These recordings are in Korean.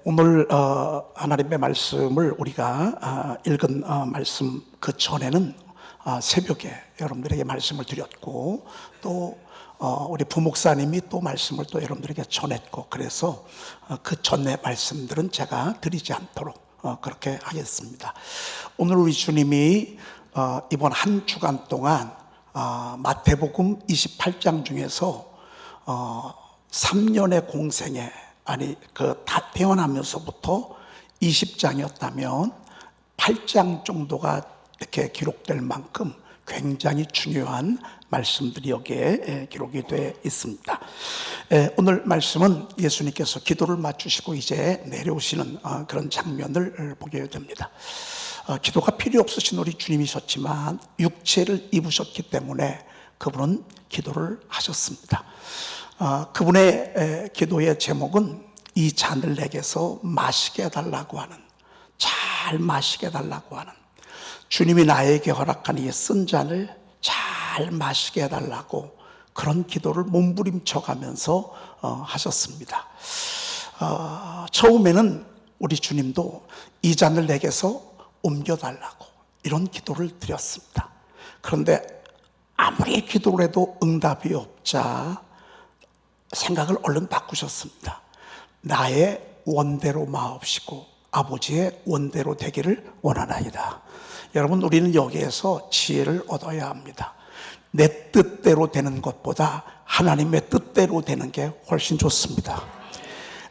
오늘 하나님의 말씀을 우리가 읽은 말씀 그 전에는 새벽에 여러분들에게 말씀을 드렸고, 또 우리 부목사님이 또 말씀을 또 여러분들에게 전했고, 그래서 그 전의 말씀들은 제가 드리지 않도록 그렇게 하겠습니다. 오늘 우리 주님이 이번 한 주간 동안 마태복음 28장 중에서 3년의 공생에, 다 태어나면서부터 20장이었다면 8장 정도가 이렇게 기록될 만큼 굉장히 중요한 말씀들이 여기에 기록이 되어 있습니다. 오늘 말씀은 예수님께서 기도를 마치시고 이제 내려오시는 그런 장면을 보게 됩니다. 기도가 필요 없으신 우리 주님이셨지만 육체를 입으셨기 때문에 그분은 기도를 하셨습니다. 그분의 기도의 제목은 이 잔을 내게서 마시게 해달라고 하는, 잘 마시게 해달라고 하는, 주님이 나에게 허락한 이 쓴 잔을 잘 마시게 해달라고 그런 기도를 몸부림쳐가면서 하셨습니다. 처음에는 우리 주님도 이 잔을 내게서 옮겨달라고 이런 기도를 드렸습니다. 그런데 아무리 기도를 해도 응답이 없자 생각을 얼른 바꾸셨습니다. 나의 원대로 마옵시고 아버지의 원대로 되기를 원하나이다. 여러분, 우리는 여기에서 지혜를 얻어야 합니다. 내 뜻대로 되는 것보다 하나님의 뜻대로 되는 게 훨씬 좋습니다.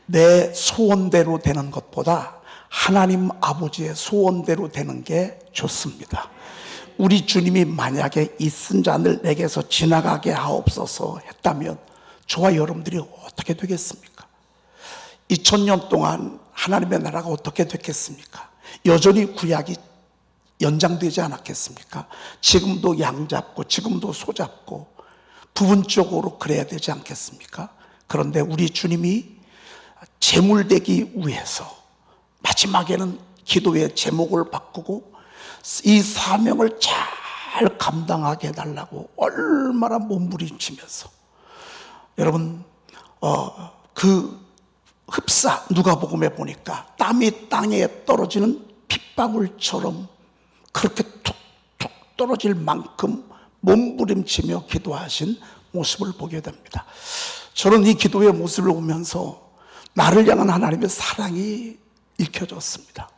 내 소원대로 되는 것보다 하나님 아버지의 소원대로 되는 게 좋습니다. 우리 주님이 만약에 이 쓴 잔을 내게서 지나가게 하옵소서 했다면 저와 여러분들이 어떻게 되겠습니까? 2000년 동안 하나님의 나라가 어떻게 됐겠습니까? 여전히 구약이 연장되지 않았겠습니까? 지금도 양 잡고 지금도 소 잡고 부분적으로 그래야 되지 않겠습니까? 그런데 우리 주님이 제물되기 위해서 마지막에는 기도의 제목을 바꾸고 이 사명을 잘 감당하게 해달라고 얼마나 몸부림치면서, 여러분, 그 흡사, 누가복음에 보니까 땀이 땅에 떨어지는 핏방울처럼 그렇게 툭툭 떨어질 만큼 몸부림치며 기도하신 모습을 보게 됩니다. 저는 이 기도의 모습을 보면서 나를 향한 하나님의 사랑이 읽혀졌습니다.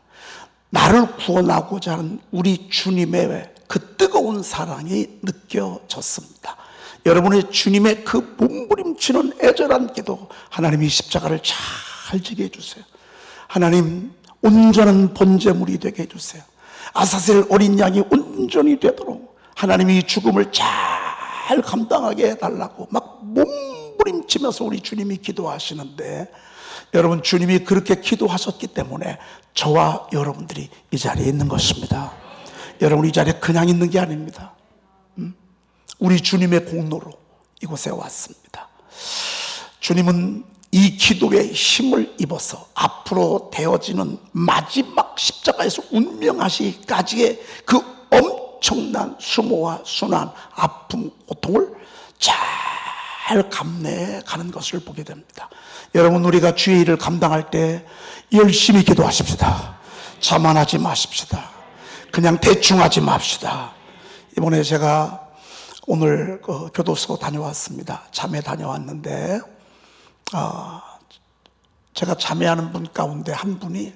나를 구원하고자 하는 우리 주님의 그 뜨거운 사랑이 느껴졌습니다. 여러분의 주님의 그 몸부림치는 애절한 기도, 하나님이 십자가를 잘 지게 해주세요. 하나님, 온전한 번제물이 되게 해주세요. 아사셀 어린 양이 온전히 되도록 하나님이 죽음을 잘 감당하게 해달라고 막 몸부림치면서 우리 주님이 기도하시는데, 여러분, 주님이 그렇게 기도하셨기 때문에 저와 여러분들이 이 자리에 있는 것입니다. 여러분, 이 자리에 그냥 있는 게 아닙니다. 우리 주님의 공로로 이곳에 왔습니다. 주님은 이 기도에 힘을 입어서 앞으로 되어지는 마지막 십자가에서 운명하시기까지의 그 엄청난 수모와 순환, 아픔, 고통을 잘 감내해 가는 것을 보게 됩니다. 여러분, 우리가 주의 일을 감당할 때 열심히 기도하십시다. 자만하지 마십시다. 그냥 대충 하지 맙시다. 이번에 제가 오늘 교도소 다녀왔습니다. 참회 다녀왔는데 제가 참회하는 분 가운데 한 분이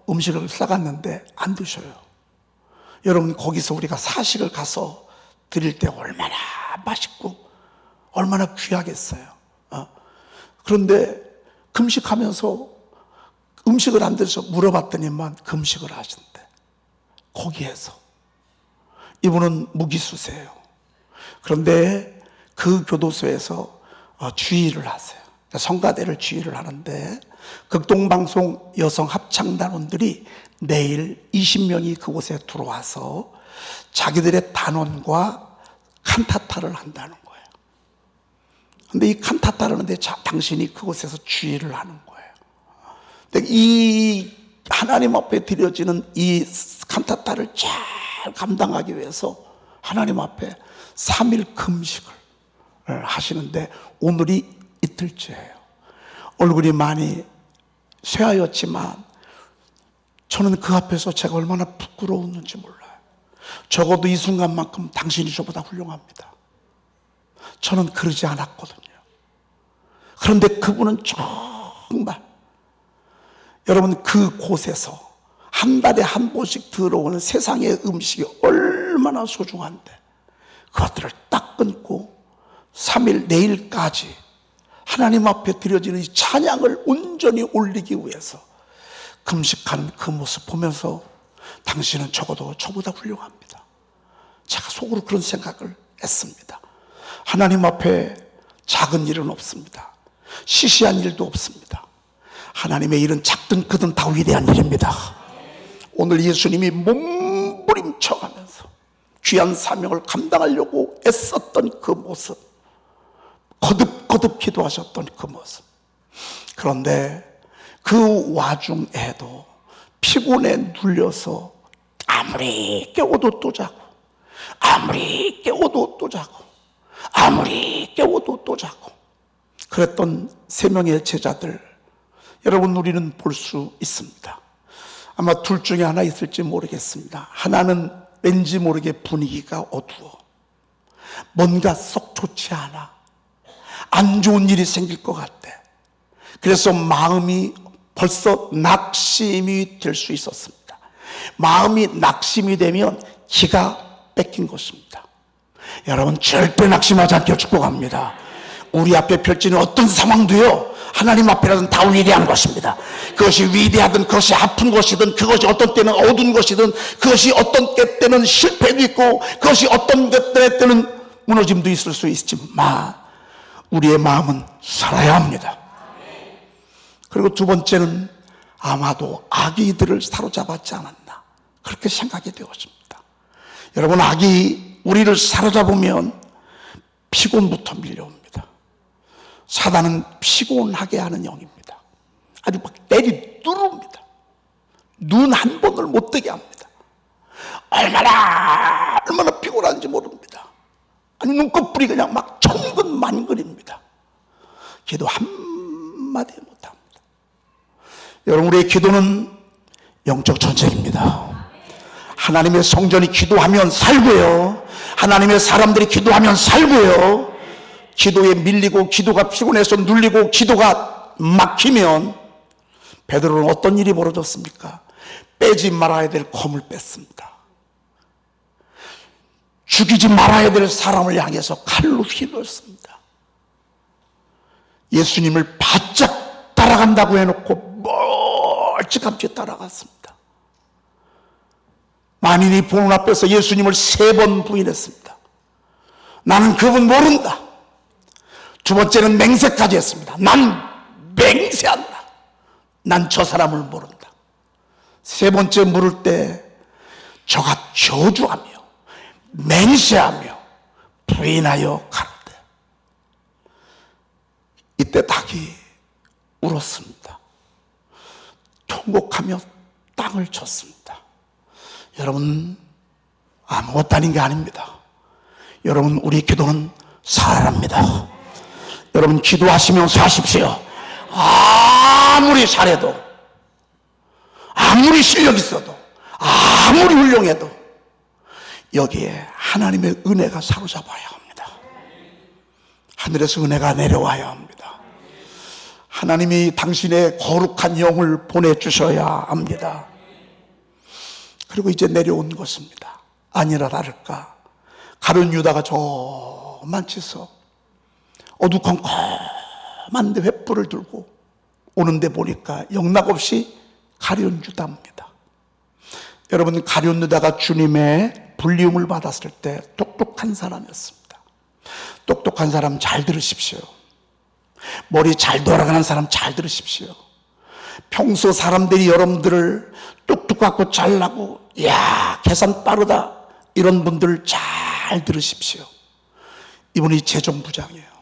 음식을 싸갔는데 안 드셔요. 여러분, 거기서 우리가 사식을 가서 드릴 때 얼마나 맛있고 얼마나 귀하겠어요. 그런데 금식하면서 음식을 안 드셔서 물어봤더니만 금식을 하신대. 거기에서. 이분은 무기수세요. 그런데 그 교도소에서 주의를 하세요. 성가대를 주의를 하는데, 극동방송 여성 합창단원들이 내일 20명이 그곳에 들어와서 자기들의 단원과 칸타타를 한다는 거예요. 근데 이 칸타타를 하는데 당신이 그곳에서 주의를 하는 거예요. 근데 이 하나님 앞에 드려지는 이 칸타타를 잘 감당하기 위해서 하나님 앞에 3일 금식을 하시는데 오늘이 이틀째예요. 얼굴이 많이 쇠하였지만 저는 그 앞에서 제가 얼마나 부끄러웠는지 몰라요. 적어도 이 순간만큼 당신이 저보다 훌륭합니다. 저는 그러지 않았거든요. 그런데 그분은 정말 여러분 그곳에서 한 달에 한 번씩 들어오는 세상의 음식이 얼마나 소중한데 그것들을 딱 끊고 3일 내일까지 하나님 앞에 드려지는 이 찬양을 온전히 올리기 위해서 금식하는 그 모습 보면서 당신은 적어도 저보다 훌륭합니다. 제가 속으로 그런 생각을 했습니다. 하나님 앞에 작은 일은 없습니다. 시시한 일도 없습니다. 하나님의 일은 작든 크든 다 위대한 일입니다. 오늘 예수님이 몸부림쳐가면서 귀한 사명을 감당하려고 애썼던 그 모습, 거듭거듭 기도하셨던 그 모습. 그런데 그 와중에도 피곤에 눌려서 아무리 깨워도 또 자고, 아무리 깨워도 또 자고, 아무리 깨워도 또 자고 그랬던 3명의 제자들, 여러분 우리는 볼 수 있습니다. 아마 둘 중에 하나 있을지 모르겠습니다. 하나는 왠지 모르게 분위기가 어두워, 뭔가 썩 좋지 않아, 안 좋은 일이 생길 것 같아. 그래서 마음이 벌써 낙심이 될 수 있었습니다. 마음이 낙심이 되면 기가 뺏긴 것입니다. 여러분 절대 낙심하지 않게 축복합니다. 우리 앞에 펼치는 어떤 상황도요, 하나님 앞에는 다 위대한 것입니다. 그것이 위대하든 그것이 아픈 것이든 그것이 어떤 때는 어두운 것이든 그것이 어떤 때는 실패도 있고 그것이 어떤 때는 무너짐도 있을 수 있지만 우리의 마음은 살아야 합니다. 그리고 두 번째는 아마도 악이 이들을 사로잡았지 않았나 그렇게 생각이 되었습니다. 여러분 악이 우리를 사로잡으면 피곤부터 밀려옵니다. 사단은 피곤하게 하는 영입니다. 아주 막 내리 뚫습니다. 눈 한 번을 못 뜨게 합니다. 얼마나 피곤한지 모릅니다. 아니 눈꺼풀이 그냥 막 천근만근입니다. 기도 한마디 못합니다. 여러분 우리의 기도는 영적 전쟁입니다. 하나님의 성전이 기도하면 살고요, 하나님의 사람들이 기도하면 살고요. 기도에 밀리고 기도가 피곤해서 눌리고 기도가 막히면 베드로는 어떤 일이 벌어졌습니까? 빼지 말아야 될 검을 뺐습니다. 죽이지 말아야 될 사람을 향해서 칼로 휘둘렀습니다. 예수님을 바짝 따라간다고 해놓고 멀찌감치 따라갔습니다. 만인이 보는 앞에서 예수님을 3번 부인했습니다. 나는 그분 모른다. 두 번째는 맹세까지 했습니다. 난 맹세한다. 난 저 사람을 모른다. 3번째 물을 때 저가 저주하며 맹세하며 부인하여 가로되. 이때 닭이 울었습니다. 통곡하며 땅을 쳤습니다. 여러분 아무것도 아닌 게 아닙니다. 여러분 우리 기도는 살아납니다. 여러분 기도하시면서 하십시오. 아무리 잘해도, 아무리 실력 있어도, 아무리 훌륭해도 여기에 하나님의 은혜가 사로잡아야 합니다. 하늘에서 은혜가 내려와야 합니다. 하나님이 당신의 거룩한 영을 보내주셔야 합니다. 그리고 이제 내려온 것입니다. 아니라 다를까 가룟 유다가 저 만치서 어두컴컴한데 횃불을 들고 오는데 보니까 영락없이 가룟 유다입니다. 여러분 가룟 유다가 주님의 불리움을 받았을 때 똑똑한 사람이었습니다. 똑똑한 사람 잘 들으십시오. 머리 잘 돌아가는 사람 잘 들으십시오. 평소 사람들이 여러분들을 똑똑하고 잘나고 야 계산 빠르다 이런 분들 잘 들으십시오. 이분이 재정부장이에요.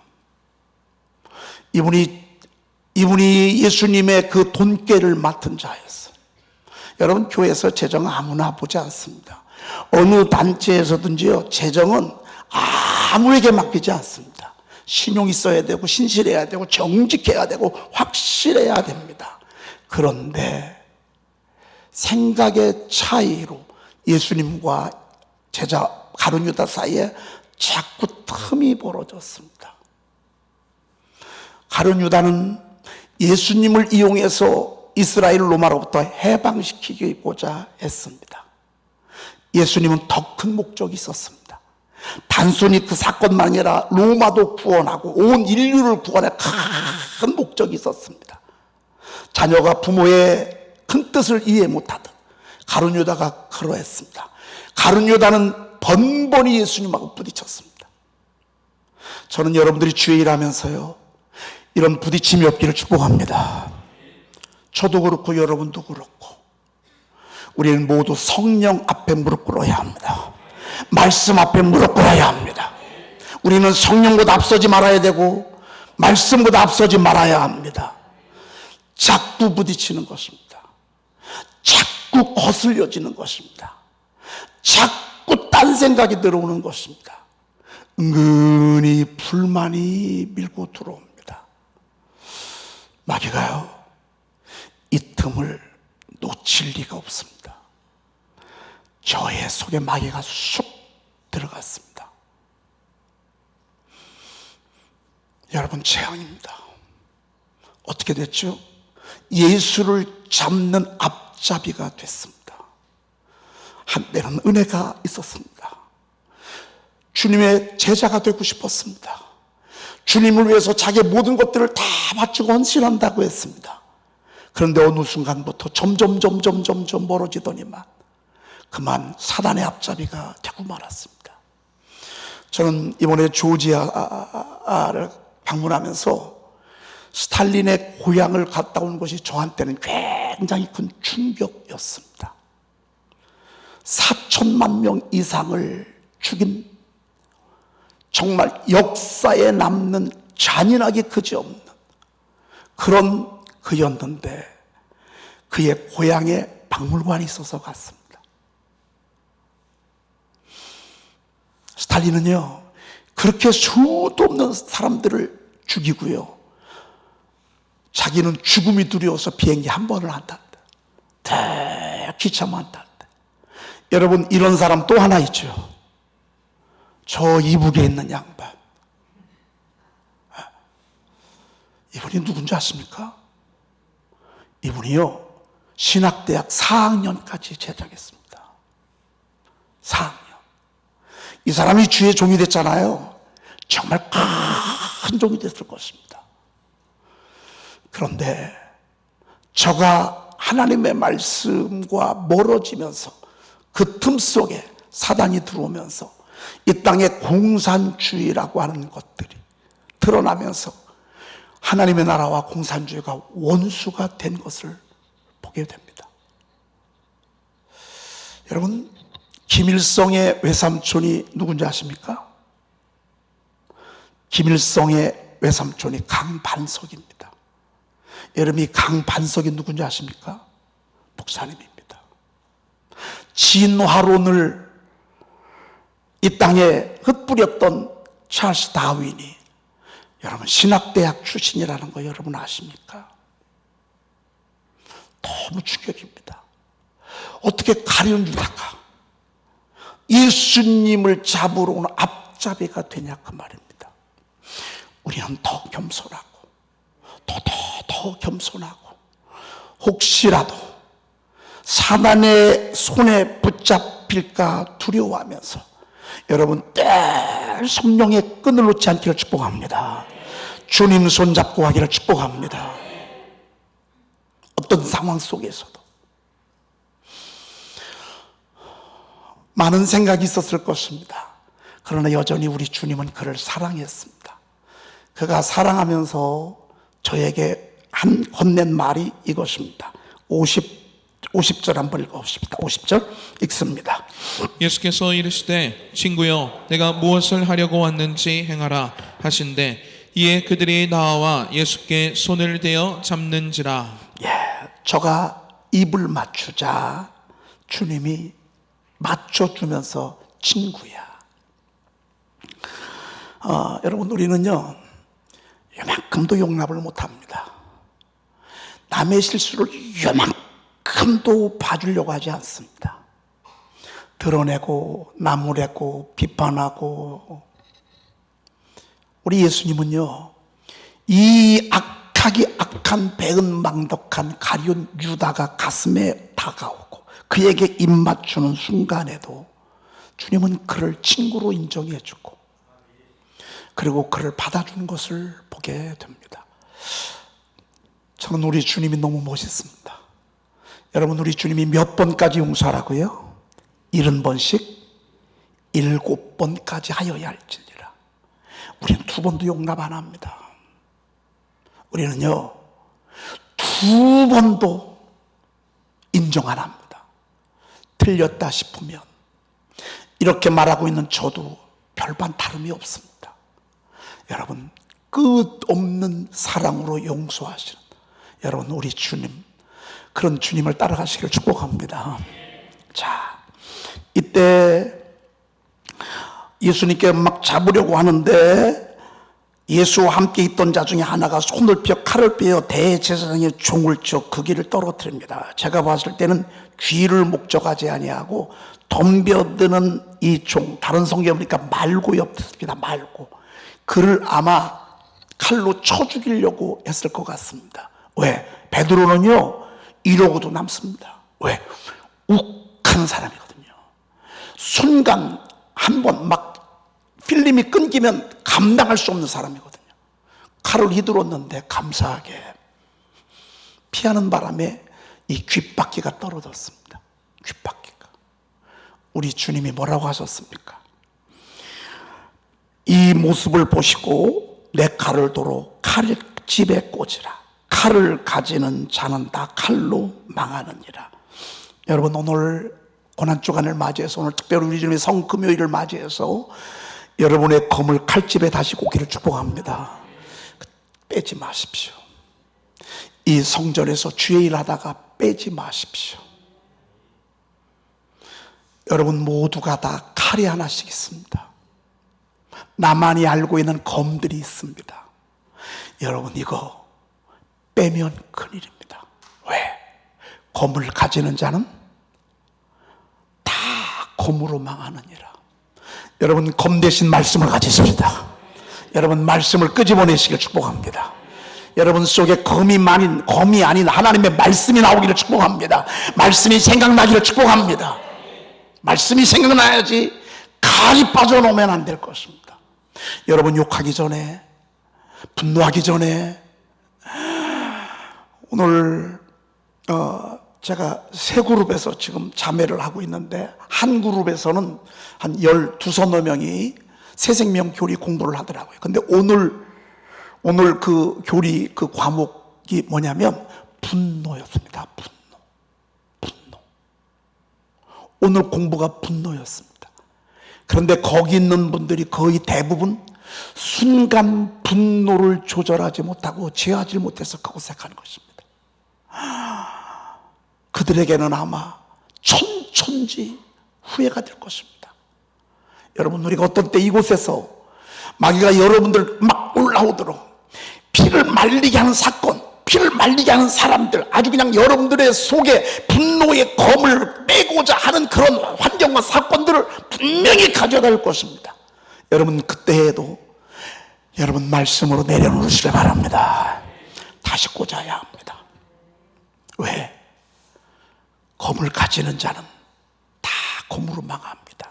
이분이 예수님의 그 돈깨를 맡은 자였어요. 여러분 교회에서 재정 아무나 보지 않습니다. 어느 단체에서든지요 재정은 아무에게 맡기지 않습니다. 신용 있어야 되고 신실해야 되고 정직해야 되고 확실해야 됩니다. 그런데 생각의 차이로 예수님과 제자 가룟 유다 사이에 자꾸 틈이 벌어졌습니다. 가룟 유다는 예수님을 이용해서 이스라엘 로마로부터 해방시키고자 했습니다. 예수님은 더 큰 목적이 있었습니다. 단순히 그 사건만 아니라 로마도 구원하고 온 인류를 구원할 큰 목적이 있었습니다. 자녀가 부모의 큰 뜻을 이해 못하듯 가룟 유다가 그러했습니다. 가룟 유다는 번번이 예수님하고 부딪혔습니다. 저는 여러분들이 주의 일하면서요, 이런 부딪힘이 없기를 축복합니다. 저도 그렇고 여러분도 그렇고 우리는 모두 성령 앞에 무릎 꿇어야 합니다. 말씀 앞에 무릎 꿇어야 합니다. 우리는 성령보다 앞서지 말아야 되고 말씀보다 앞서지 말아야 합니다. 자꾸 부딪히는 것입니다. 자꾸 거슬려지는 것입니다. 자꾸 딴 생각이 들어오는 것입니다. 은근히 불만이 밀고 들어옵니다. 마귀가요, 이 틈을 놓칠 리가 없습니다. 저의 속에 마귀가 쑥 들어갔습니다. 여러분, 재앙입니다. 어떻게 됐죠? 예수를 잡는 앞잡이가 됐습니다. 한때는 은혜가 있었습니다. 주님의 제자가 되고 싶었습니다. 주님을 위해서 자기의 모든 것들을 다 바치고 헌신한다고 했습니다. 그런데 어느 순간부터 점점 멀어지더니만 그만 사단의 앞잡이가 되고 말았습니다. 저는 이번에 조지아를 방문하면서 스탈린의 고향을 갔다 온 것이 저한테는 굉장히 큰 충격이었습니다. 4천만 명 이상을 죽인 정말 역사에 남는 잔인하기 그지없는 그런 그였는데 그의 고향에 박물관이 있어서 갔습니다. 스탈린은요, 그렇게 수도 없는 사람들을 죽이고요, 자기는 죽음이 두려워서 비행기 한 번을 안 탔다. 기차만 탔다. 여러분, 이런 사람 또 하나 있죠. 저 이북에 있는 양반. 이분이 누군지 아십니까? 이분이요, 신학대학 4학년까지 제작했습니다. 4학년. 이 사람이 주의 종이 됐잖아요. 정말 큰 종이 됐을 것입니다. 그런데 저가 하나님의 말씀과 멀어지면서 그 틈 속에 사단이 들어오면서 이 땅에 공산주의라고 하는 것들이 드러나면서 하나님의 나라와 공산주의가 원수가 된 것을 보게 됩니다. 여러분, 김일성의 외삼촌이 누군지 아십니까? 김일성의 외삼촌이 강반석입니다. 여러분, 이 강반석이 누군지 아십니까? 목사님입니다. 진화론을 이 땅에 흩뿌렸던 찰스 다윈이 여러분 신학대학 출신이라는 거 여러분 아십니까? 너무 충격입니다. 어떻게 가룟 유다가 예수님을 잡으러 오는 앞잡이가 되냐 그 말입니다. 우리는 더 겸손하고 더 겸손하고 혹시라도 사단의 손에 붙잡힐까 두려워하면서 여러분 늘 성령의 끈을 놓지 않기를 축복합니다. 주님 손잡고 가기를 축복합니다. 어떤 상황 속에서도 많은 생각이 있었을 것입니다. 그러나 여전히 우리 주님은 그를 사랑했습니다. 그가 사랑하면서 저에게 건넨 말이 이것입니다. 50절 한번 읽어봅시다. 50절 읽습니다. 예수께서 이르시되 친구여 내가 무엇을 하려고 왔는지 행하라 하신대 이에 그들이 나와 예수께 손을 대어 잡는지라. 저가 입을 맞추자 주님이 맞춰주면서 친구야. 여러분 우리는요 이만큼도 용납을 못합니다. 남의 실수를 요만큼도 봐주려고 하지 않습니다. 드러내고 나무래고 비판하고. 우리 예수님은요, 이 악한 배은망덕한 가룟 유다가 가슴에 다가오고 그에게 입맞추는 순간에도 주님은 그를 친구로 인정해 주고 그리고 그를 받아준 것을 보게 됩니다. 저는 우리 주님이 너무 멋있습니다. 여러분, 우리 주님이 몇 번까지 용서하라고요? 70번씩 7번까지 하여야 할지니라. 우리는 2번도 용납 안 합니다. 우리는요, 2번도 인정 안 합니다. 틀렸다 싶으면. 이렇게 말하고 있는 저도 별반 다름이 없습니다. 여러분, 끝없는 사랑으로 용서하시는 여러분, 우리 주님, 그런 주님을 따라가시길 축복합니다. 자, 이때 예수님께 막 잡으려고 하는데 예수와 함께 있던 자 중에 하나가 손을 펴 칼을 빼어 대제사장의 종을 쳐 그 길을 떨어뜨립니다. 제가 봤을 때는 귀를 목적하지 아니하고 덤벼드는 이 종, 다른 성경에 보니까 말고였습니다. 말고. 그를 아마 칼로 쳐 죽이려고 했을 것 같습니다. 왜? 베드로는요, 이러고도 남습니다. 왜? 욱한 사람이거든요. 순간 한 번 막 필름이 끊기면 감당할 수 없는 사람이거든요. 칼을 휘둘렀는데 감사하게 피하는 바람에 이 귓바퀴가 떨어졌습니다. 귓바퀴가. 우리 주님이 뭐라고 하셨습니까? 이 모습을 보시고 내 칼을 도로 칼집에 꽂으라. 칼을 가지는 자는 다 칼로 망하느니라. 여러분, 오늘 고난주간을 맞이해서, 오늘 특별히 우리 주님의 성금요일을 맞이해서 여러분의 검을 칼집에 다시 꽂기를 축복합니다. 빼지 마십시오. 이 성전에서 주의 일 하다가 빼지 마십시오. 여러분 모두가 다 칼이 하나씩 있습니다. 나만이 알고 있는 검들이 있습니다. 여러분, 이거 빼면 큰일입니다. 왜? 검을 가지는 자는 다 검으로 망하느니라. 여러분, 검 대신 말씀을 가지십시다. 여러분, 말씀을 끄집어내시길 축복합니다. 여러분 속에 검이 아닌 하나님의 말씀이 나오기를 축복합니다. 말씀이 생각나기를 축복합니다. 말씀이 생각나야지 칼이 빠져나오면 안 될 것입니다. 여러분, 욕하기 전에, 분노하기 전에, 오늘 제가 세 그룹에서 지금 자매를 하고 있는데, 한 그룹에서는 한 12서너 명이 새생명 교리 공부를 하더라고요. 근데 오늘 그 교리 그 과목이 뭐냐면 분노였습니다. 분노. 오늘 공부가 분노였습니다. 그런데 거기 있는 분들이 거의 대부분 순간 분노를 조절하지 못하고 제어하지 못해서 고생하는 것입니다. 그들에게는 아마 천천지 후회가 될 것입니다. 여러분, 우리가 어떤 때 이곳에서 마귀가 여러분들 막 올라오도록 피를 말리게 하는 사건, 피를 말리게 하는 사람들, 아주 그냥 여러분들의 속에 분노의 검을 빼고자 하는 그런 환경과 사건들을 분명히 가져갈 것입니다. 여러분, 그때에도 여러분 말씀으로 내려놓으시길 바랍니다. 다시 꽂아야 합니다. 왜? 검을 가지는 자는 다 검으로 망합니다.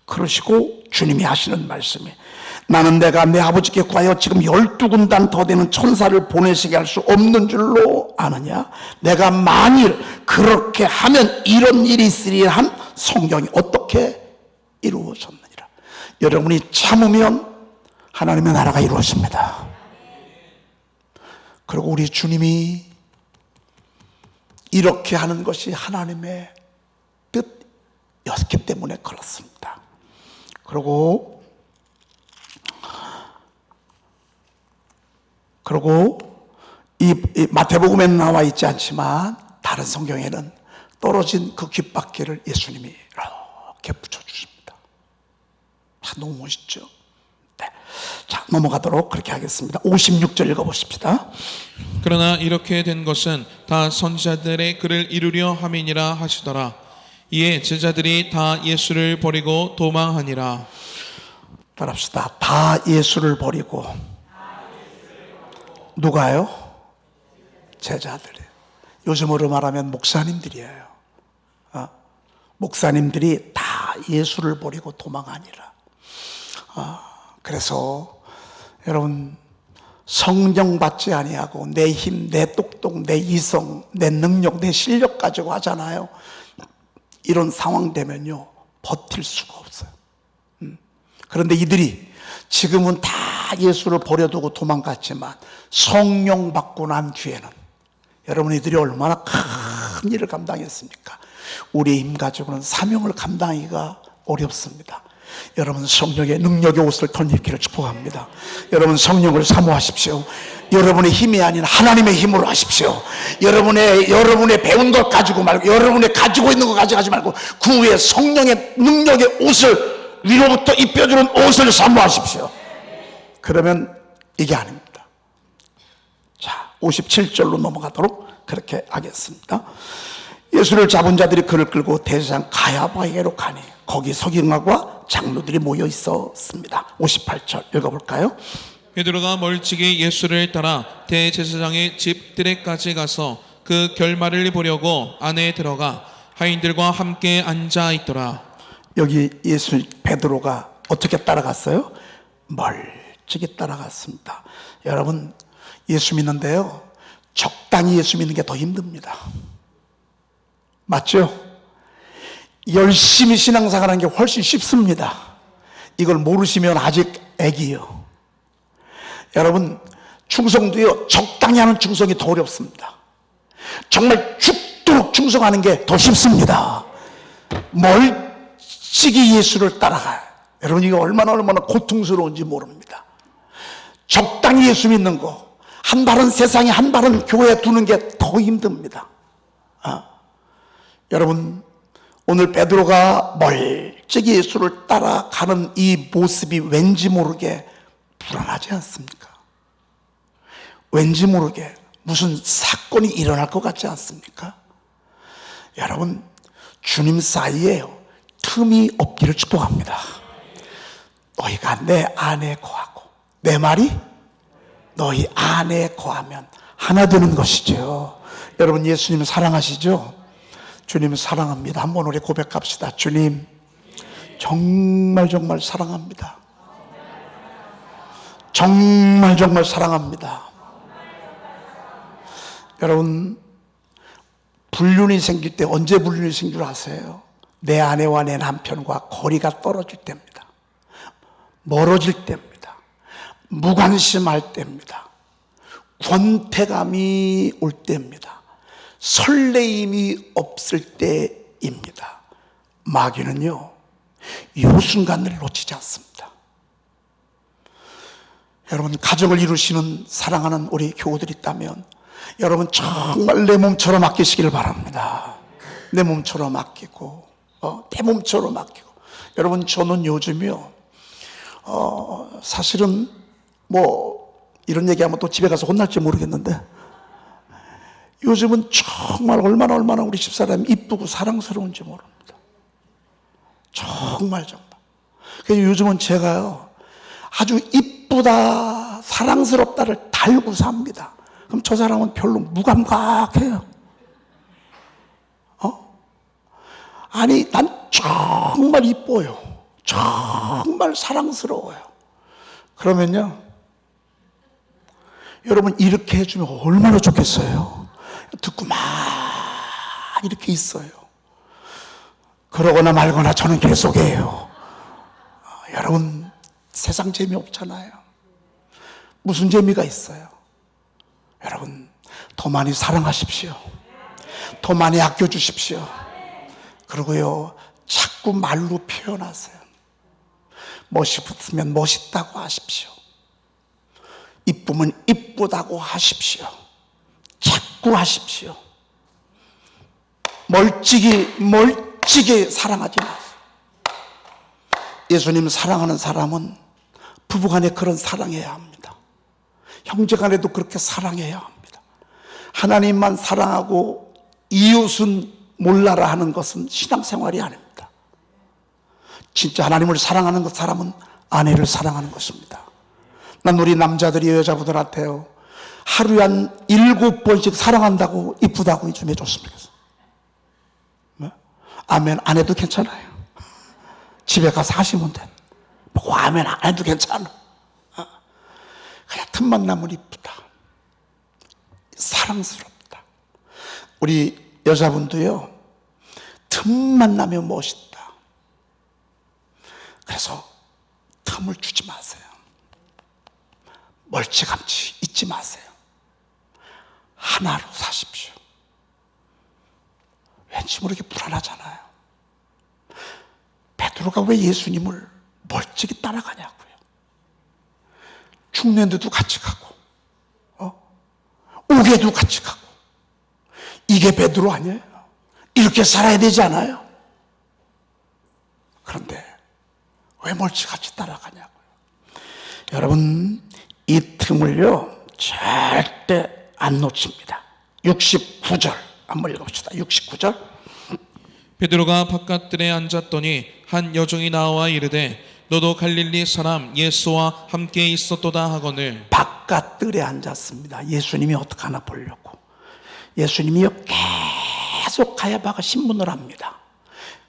그러시고 주님이 하시는 말씀이, 나는 내가 내 아버지께 구하여 지금 12군단 더 되는 천사를 보내시게 할 수 없는 줄로 아느냐? 내가 만일 그렇게 하면 이런 일이 있으리라 한 성경이 어떻게 이루어졌느니라. 여러분이 참으면 하나님의 나라가 이루어집니다. 그리고 우리 주님이 이렇게 하는 것이 하나님의 뜻이었기 때문에 그렇습니다. 그리고 이 마태복음에는 나와 있지 않지만 다른 성경에는 떨어진 그 귓바퀴를 예수님이 이렇게 붙여주십니다. 너무 멋있죠? 네. 자, 넘어가도록 그렇게 하겠습니다. 56절 읽어보십시다. 그러나 이렇게 된 것은 다 선지자들의 글을 이루려 함이니라 하시더라. 이에 제자들이 다 예수를 버리고 도망하니라. 따라합시다. 다 예수를 버리고. 누가요? 제자들이. 요즘으로 말하면 목사님들이에요. 목사님들이 다 예수를 버리고 도망하니라. 그래서 여러분, 성령 받지 아니하고 내 힘, 내 똑똑, 내 이성, 내 능력, 내 실력 가지고 하잖아요. 이런 상황 되면요, 버틸 수가 없어요. 그런데 이들이 지금은 다 예수를 버려두고 도망갔지만 성령 받고 난 뒤에는 여러분, 이들이 얼마나 큰 일을 감당했습니까? 우리의 힘 가지고는 사명을 감당하기가 어렵습니다. 여러분, 성령의 능력의 옷을 덧입기를 축복합니다. 여러분, 성령을 사모하십시오. 여러분의 힘이 아닌 하나님의 힘으로 하십시오. 여러분의 배운 것 가지고 말고, 여러분의 가지고 있는 것 가져가지 말고, 그 위에 성령의 능력의 옷을, 위로부터 입혀주는 옷을 사모하십시오. 그러면 이게 아닙니다. 자, 57절로 넘어가도록 그렇게 하겠습니다. 예수를 잡은 자들이 그를 끌고 대제사장 가야바에게로 가니 거기 서기관과 장로들이 모여 있었습니다. 58절 읽어볼까요? 베드로가 멀찍이 예수를 따라 대제사장의 집 뜰에까지 가서 그 결말을 보려고 안에 들어가 하인들과 함께 앉아 있더라. 여기 베드로가 어떻게 따라갔어요? 멀찍이 따라갔습니다. 여러분, 예수 믿는데요, 적당히 예수 믿는 게 더 힘듭니다. 맞죠? 열심히 신앙생활하는 게 훨씬 쉽습니다. 이걸 모르시면 아직 애기요. 여러분, 충성도요, 적당히 하는 충성이 더 어렵습니다. 정말 죽도록 충성하는 게 더 쉽습니다. 멀찍이 예수를 따라가요. 여러분, 이게 얼마나 고통스러운지 모릅니다. 적당히 예수 믿는 거, 한 발은 세상에 한 발은 교회에 두는 게 더 힘듭니다. 여러분, 오늘 베드로가 멀찍이 예수를 따라가는 이 모습이 왠지 모르게 불안하지 않습니까? 왠지 모르게 무슨 사건이 일어날 것 같지 않습니까? 여러분, 주님 사이에 틈이 없기를 축복합니다. 너희가 내 안에 거하고 내 말이 너희 안에 거하면 하나 되는 것이죠. 여러분, 예수님 사랑하시죠? 주님 사랑합니다. 한번 우리 고백합시다. 주님, 정말 사랑합니다. 정말 사랑합니다. 여러분, 불륜이 생길 때 언제 불륜이 생길 줄 아세요? 내 아내와 내 남편과 거리가 떨어질 때입니다. 멀어질 때입니다. 무관심할 때입니다. 권태감이 올 때입니다. 설레임이 없을 때입니다. 마귀는요, 이 순간을 놓치지 않습니다. 여러분, 가정을 이루시는 사랑하는 우리 교우들이 있다면 여러분, 정말 내 몸처럼 아끼시길 바랍니다. 내 몸처럼 아끼고, 내 몸처럼 아끼고. 여러분, 저는 요즘요, 사실은 이런 얘기하면 또 집에 가서 혼날지 모르겠는데, 요즘은 정말 얼마나 우리 집사람이 이쁘고 사랑스러운지 모릅니다. 정말. 그래서 요즘은 제가요, 아주 이쁘다, 사랑스럽다를 달고 삽니다. 그럼 저 사람은 별로 무감각해요. 아니, 난 정말 이뻐요. 정말 사랑스러워요. 그러면요, 여러분, 이렇게 해주면 얼마나 좋겠어요. 듣고 막 이렇게 있어요. 그러거나 말거나 저는 계속해요. 여러분, 세상 재미없잖아요. 무슨 재미가 있어요? 여러분, 더 많이 사랑하십시오. 더 많이 아껴주십시오. 그리고요, 자꾸 말로 표현하세요. 멋있으면 멋있다고 하십시오. 이쁘면 이쁘다고 하십시오. 자꾸 하십시오. 멀찍이 사랑하지 마세요. 예수님 사랑하는 사람은 부부간에 그런 사랑해야 합니다. 형제간에도 그렇게 사랑해야 합니다. 하나님만 사랑하고 이웃은 몰라라 하는 것은 신앙생활이 아닙니다. 진짜 하나님을 사랑하는 것 사람은 아내를 사랑하는 것입니다. 난 우리 남자들이 여자분들한테요, 하루에 한 7번씩 사랑한다고 이쁘다고 좀 해줬으면 좋겠어요. 뭐? 아멘 안 해도 괜찮아요. 집에 가서 하시면 돼. 뭐 아멘 안 해도 괜찮아. 그냥 틈만 나면 이쁘다, 사랑스럽다. 우리 여자분도요, 틈만 나면 멋있다. 그래서 틈을 주지 마세요. 멀찌감치 잊지 마세요. 하나로 사십시오. 왠지 모르게 불안하잖아요. 베드로가 왜 예수님을 멀찍이 따라가냐고요. 죽는데도 같이 가고, 옥에도 같이 가고. 이게 베드로 아니에요? 이렇게 살아야 되지 않아요? 그런데 왜 멀찌감치 따라가냐고요. 여러분, 이 틈을요 절대 안 놓칩니다. 69절 한번 읽어봅시다. 69절. 베드로가 바깥들에 앉았더니 한 여종이 나와 이르되 너도 갈릴리 사람 예수와 함께 있었도다 하거늘. 바깥들에 앉았습니다. 예수님이 어떻게 하나 보려고. 예수님이요 계속 가야바가 신문을 합니다.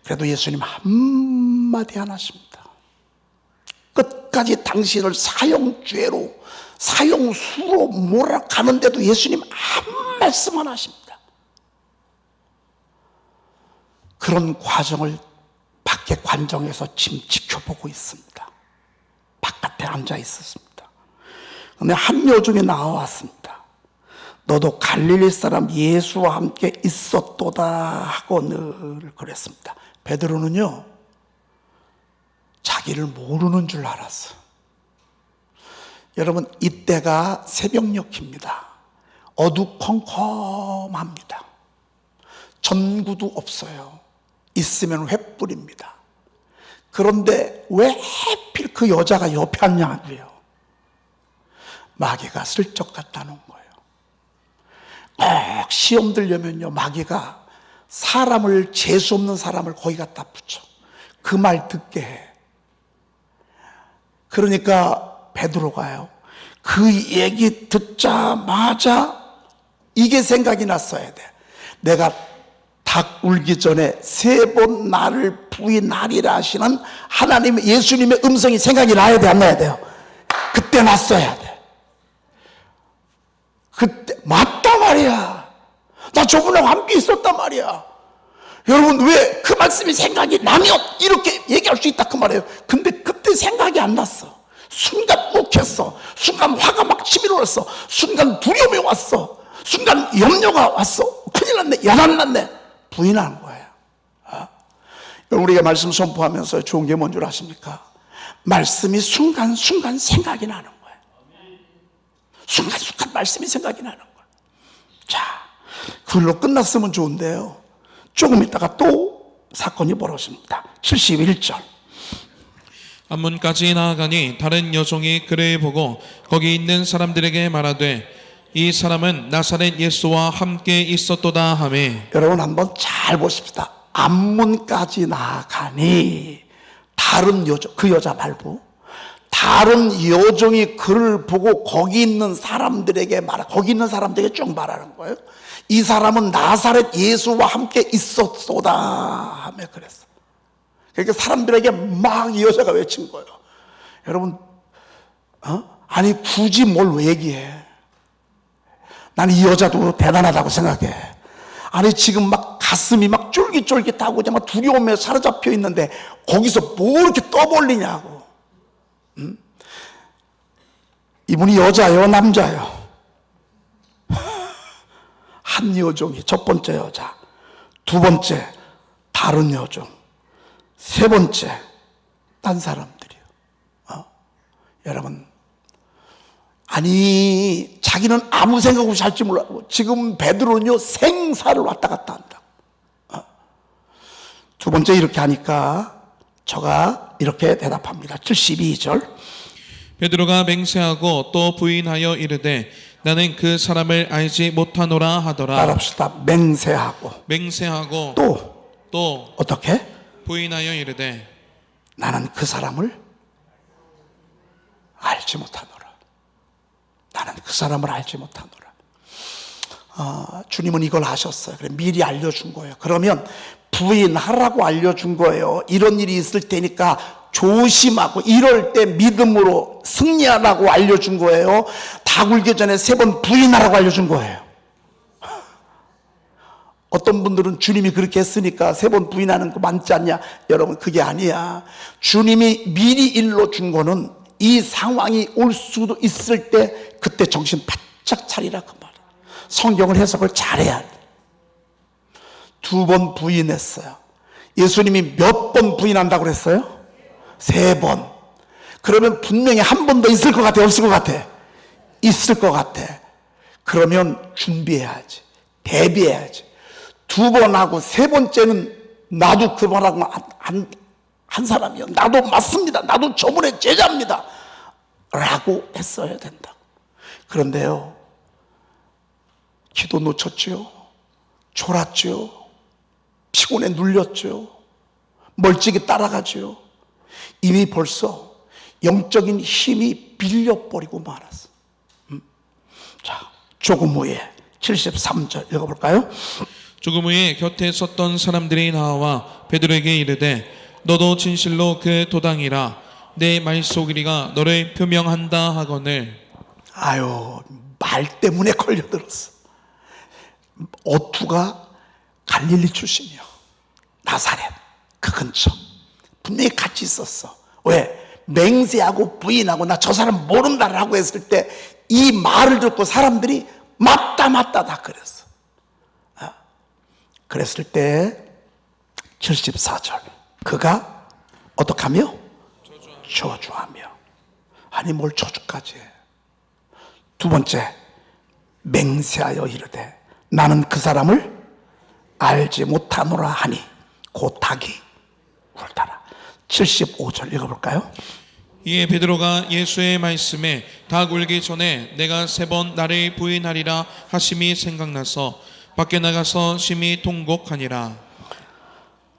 그래도 예수님 한마디 안 하십니다. 끝까지 당신을 사형죄로 사형수로 몰아가는데도 예수님 한 말씀 안 하십니다. 그런 과정을 밖에 관정에서 지금 지켜보고 있습니다. 바깥에 앉아 있었습니다. 그런데 한 여종이 나와왔습니다. 너도 갈릴리 사람 예수와 함께 있었도다 하고 늘 그랬습니다. 베드로는요 자기를 모르는 줄 알았어요. 여러분, 이때가 새벽녘입니다. 어두컴컴합니다. 전구도 없어요. 있으면 횃불입니다. 그런데 왜 하필 그 여자가 옆에 앉냐고요. 마귀가 슬쩍 갖다 놓은 거예요. 꼭 시험 들려면요 마귀가 사람을, 재수 없는 사람을 거기 갖다 붙여 그 말 듣게 해. 그러니까 베드로가요 그 얘기 듣자마자 이게 생각이 났어야 돼. 내가 닭 울기 전에 3번 나를 부인하리라 하시는 하나님의, 예수님의 음성이 생각이 나야 돼, 안 나야 돼요? 그때 났어야 돼. 그때 맞다 말이야. 나 저분하고 함께 있었단 말이야. 여러분, 왜 그 말씀이 생각이 나면 이렇게 얘기할 수 있다 그 말이에요. 근데 그때 생각이 안 났어. 순간 욱했어. 순간 화가 막 치밀어왔어. 순간 두려움이 왔어. 순간 염려가 왔어. 큰일 났네, 야단 났네. 부인하는 거예요. 우리가 말씀 선포하면서 좋은 게 뭔 줄 아십니까? 말씀이 순간순간 생각이 나는 거예요. 순간순간 말씀이 생각이 나는 거예요. 자, 그걸로 끝났으면 좋은데요, 조금 있다가 또 사건이 벌어집니다. 71절. 앞문까지 나아가니 다른 여종이 그를 보고 거기 있는 사람들에게 말하되 이 사람은 나사렛 예수와 함께 있었도다 하매. 여러분 한번 잘 보십시다. 앞문까지 나아가니 다른 여종, 그 여자 말고 다른 여종이 그를 보고 거기 있는 사람들에게 거기 있는 사람들에게 쭉 말하는 거예요. 이 사람은 나사렛 예수와 함께 있었도다 하며 그랬어. 그러니까 사람들에게 막 이 여자가 외친 거예요. 여러분, 아니 굳이 뭘 얘기해. 나는 이 여자도 대단하다고 생각해. 아니 지금 막 가슴이 막 쫄깃쫄깃하고 막 두려움에 사로잡혀 있는데 거기서 뭐 이렇게 떠벌리냐고. 이분이 여자예요, 남자예요? 한 여종이 첫 번째 여자, 두 번째 다른 여종, 세 번째 딴 사람들이요. 여러분, 아니 자기는 아무 생각 없이 살지 몰라고 지금 베드로는요 생사를 왔다 갔다 한다. 두 번째 이렇게 하니까 저가 이렇게 대답합니다. 72절. 베드로가 맹세하고 또 부인하여 이르되 나는 그 사람을 알지 못하노라 하더라. 따라합시다. 맹세하고 맹세하고 또 어떻게? 부인하여 이르되 나는 그 사람을 알지 못하노라. 나는 그 사람을 알지 못하노라. 주님은 이걸 하셨어요. 그래, 미리 알려준 거예요. 그러면 부인하라고 알려준 거예요. 이런 일이 있을 테니까 조심하고 이럴 때 믿음으로 승리하라고 알려준 거예요. 다 굴기 전에 3번 부인하라고 알려준 거예요. 어떤 분들은 주님이 그렇게 했으니까 3번 부인하는 거 많지 않냐? 여러분, 그게 아니야. 주님이 미리 일러준 거는 이 상황이 올 수도 있을 때 그때 정신 바짝 차리라 그 말이야. 성경을 해석을 잘해야 돼. 2번 부인했어요. 예수님이 몇 번 부인한다고 그랬어요? 3번. 그러면 분명히 한 번 더 있을 것 같아? 없을 것 같아? 있을 것 같아. 그러면 준비해야지. 대비해야지. 2번 하고 3번째는 나도 그 말하고 한 사람이요. 나도 맞습니다. 나도 저분의 제자입니다. 라고 했어야 된다고. 그런데요, 기도 놓쳤죠. 졸았죠. 피곤에 눌렸죠. 멀찍이 따라가죠. 이미 벌써 영적인 힘이 빌려버리고 말았어. 자, 조금 후에 73절 읽어볼까요? 조금 후에 곁에 섰던 사람들이 나와 베드로에게 이르되 너도 진실로 그 도당이라 내 말소리가 너를 표명한다 하거늘. 아유, 말 때문에 걸려들었어. 어투가 갈릴리 출신이요. 나사렛 그 근처. 분명히 같이 있었어. 왜? 맹세하고 부인하고 나 저 사람 모른다라고 했을 때 이 말을 듣고 사람들이 맞다 다 그랬어. 그랬을 때 74절 그가 어떻게 하며? 저주하며. 아니 뭘 저주까지 해. 2번째, 맹세하여 이르되 나는 그 사람을 알지 못하노라 하니 곧 닭이 울더라. 75절 읽어볼까요? 이에 베드로가 예수의 말씀에 닭 울기 전에 내가 3번 나를 부인하리라 하심이 생각나서 밖에 나가서 심히 통곡하니라.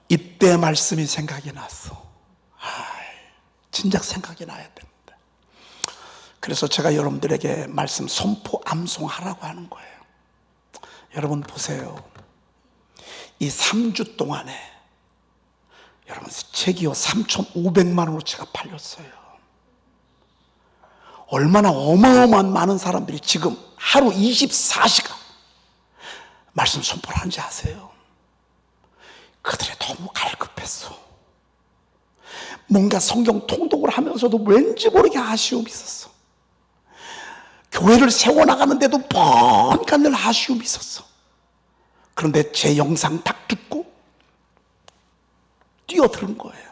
이때 말씀이 생각이 났어. 진작 생각이 나야 됩니다. 그래서 제가 여러분들에게 말씀 선포 암송하라고 하는 거예요. 여러분 보세요. 이 3주 동안에 여러분 책이요 3,500만 원어치가 팔렸어요. 얼마나 어마어마한 많은 사람들이 지금 하루 24시간 말씀 선포를 하는지 아세요? 그들이 너무 갈급했어. 뭔가 성경 통독을 하면서도 왠지 모르게 아쉬움이 있었어. 교회를 세워나가는데도 뭔가 늘 아쉬움이 있었어. 그런데 제 영상 딱 듣고 뛰어드는 거예요.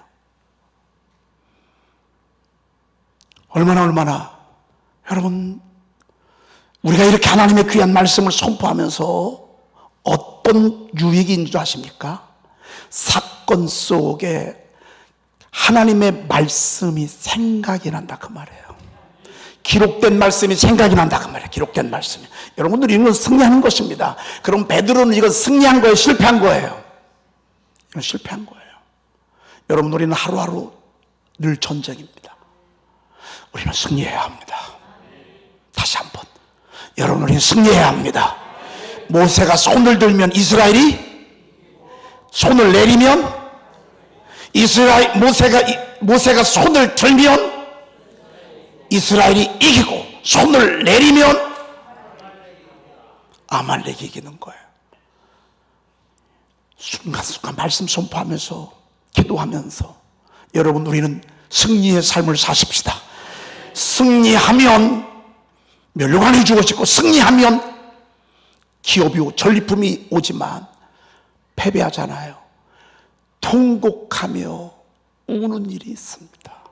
얼마나 여러분, 우리가 이렇게 하나님의 귀한 말씀을 선포하면서 어떤 유익인 줄 아십니까? 사건 속에 하나님의 말씀이 생각이 난다 그 말이에요. 기록된 말씀이 생각이 난다 그 말이에요. 기록된 말씀이. 여러분들이 이건 승리하는 것입니다. 그럼 베드로는 이건 승리한 거예요? 실패한 거예요? 이건 실패한 거예요. 여러분, 우리는 하루하루 늘 전쟁입니다. 우리는 승리해야 합니다. 다시 한번, 여러분, 우리는 승리해야 합니다. 모세가 손을 들면 이스라엘이, 손을 내리면 모세가 손을 들면 이스라엘이 이기고, 손을 내리면 아말렉이 이기는 거예요. 순간순간 말씀 선포하면서 기도하면서 여러분, 우리는 승리의 삶을 사십시다. 승리하면 멸류관이 주어지고, 승리하면 기업이 전리품이 오지만 패배하잖아요. 통곡하며 우는 일이 있습니다.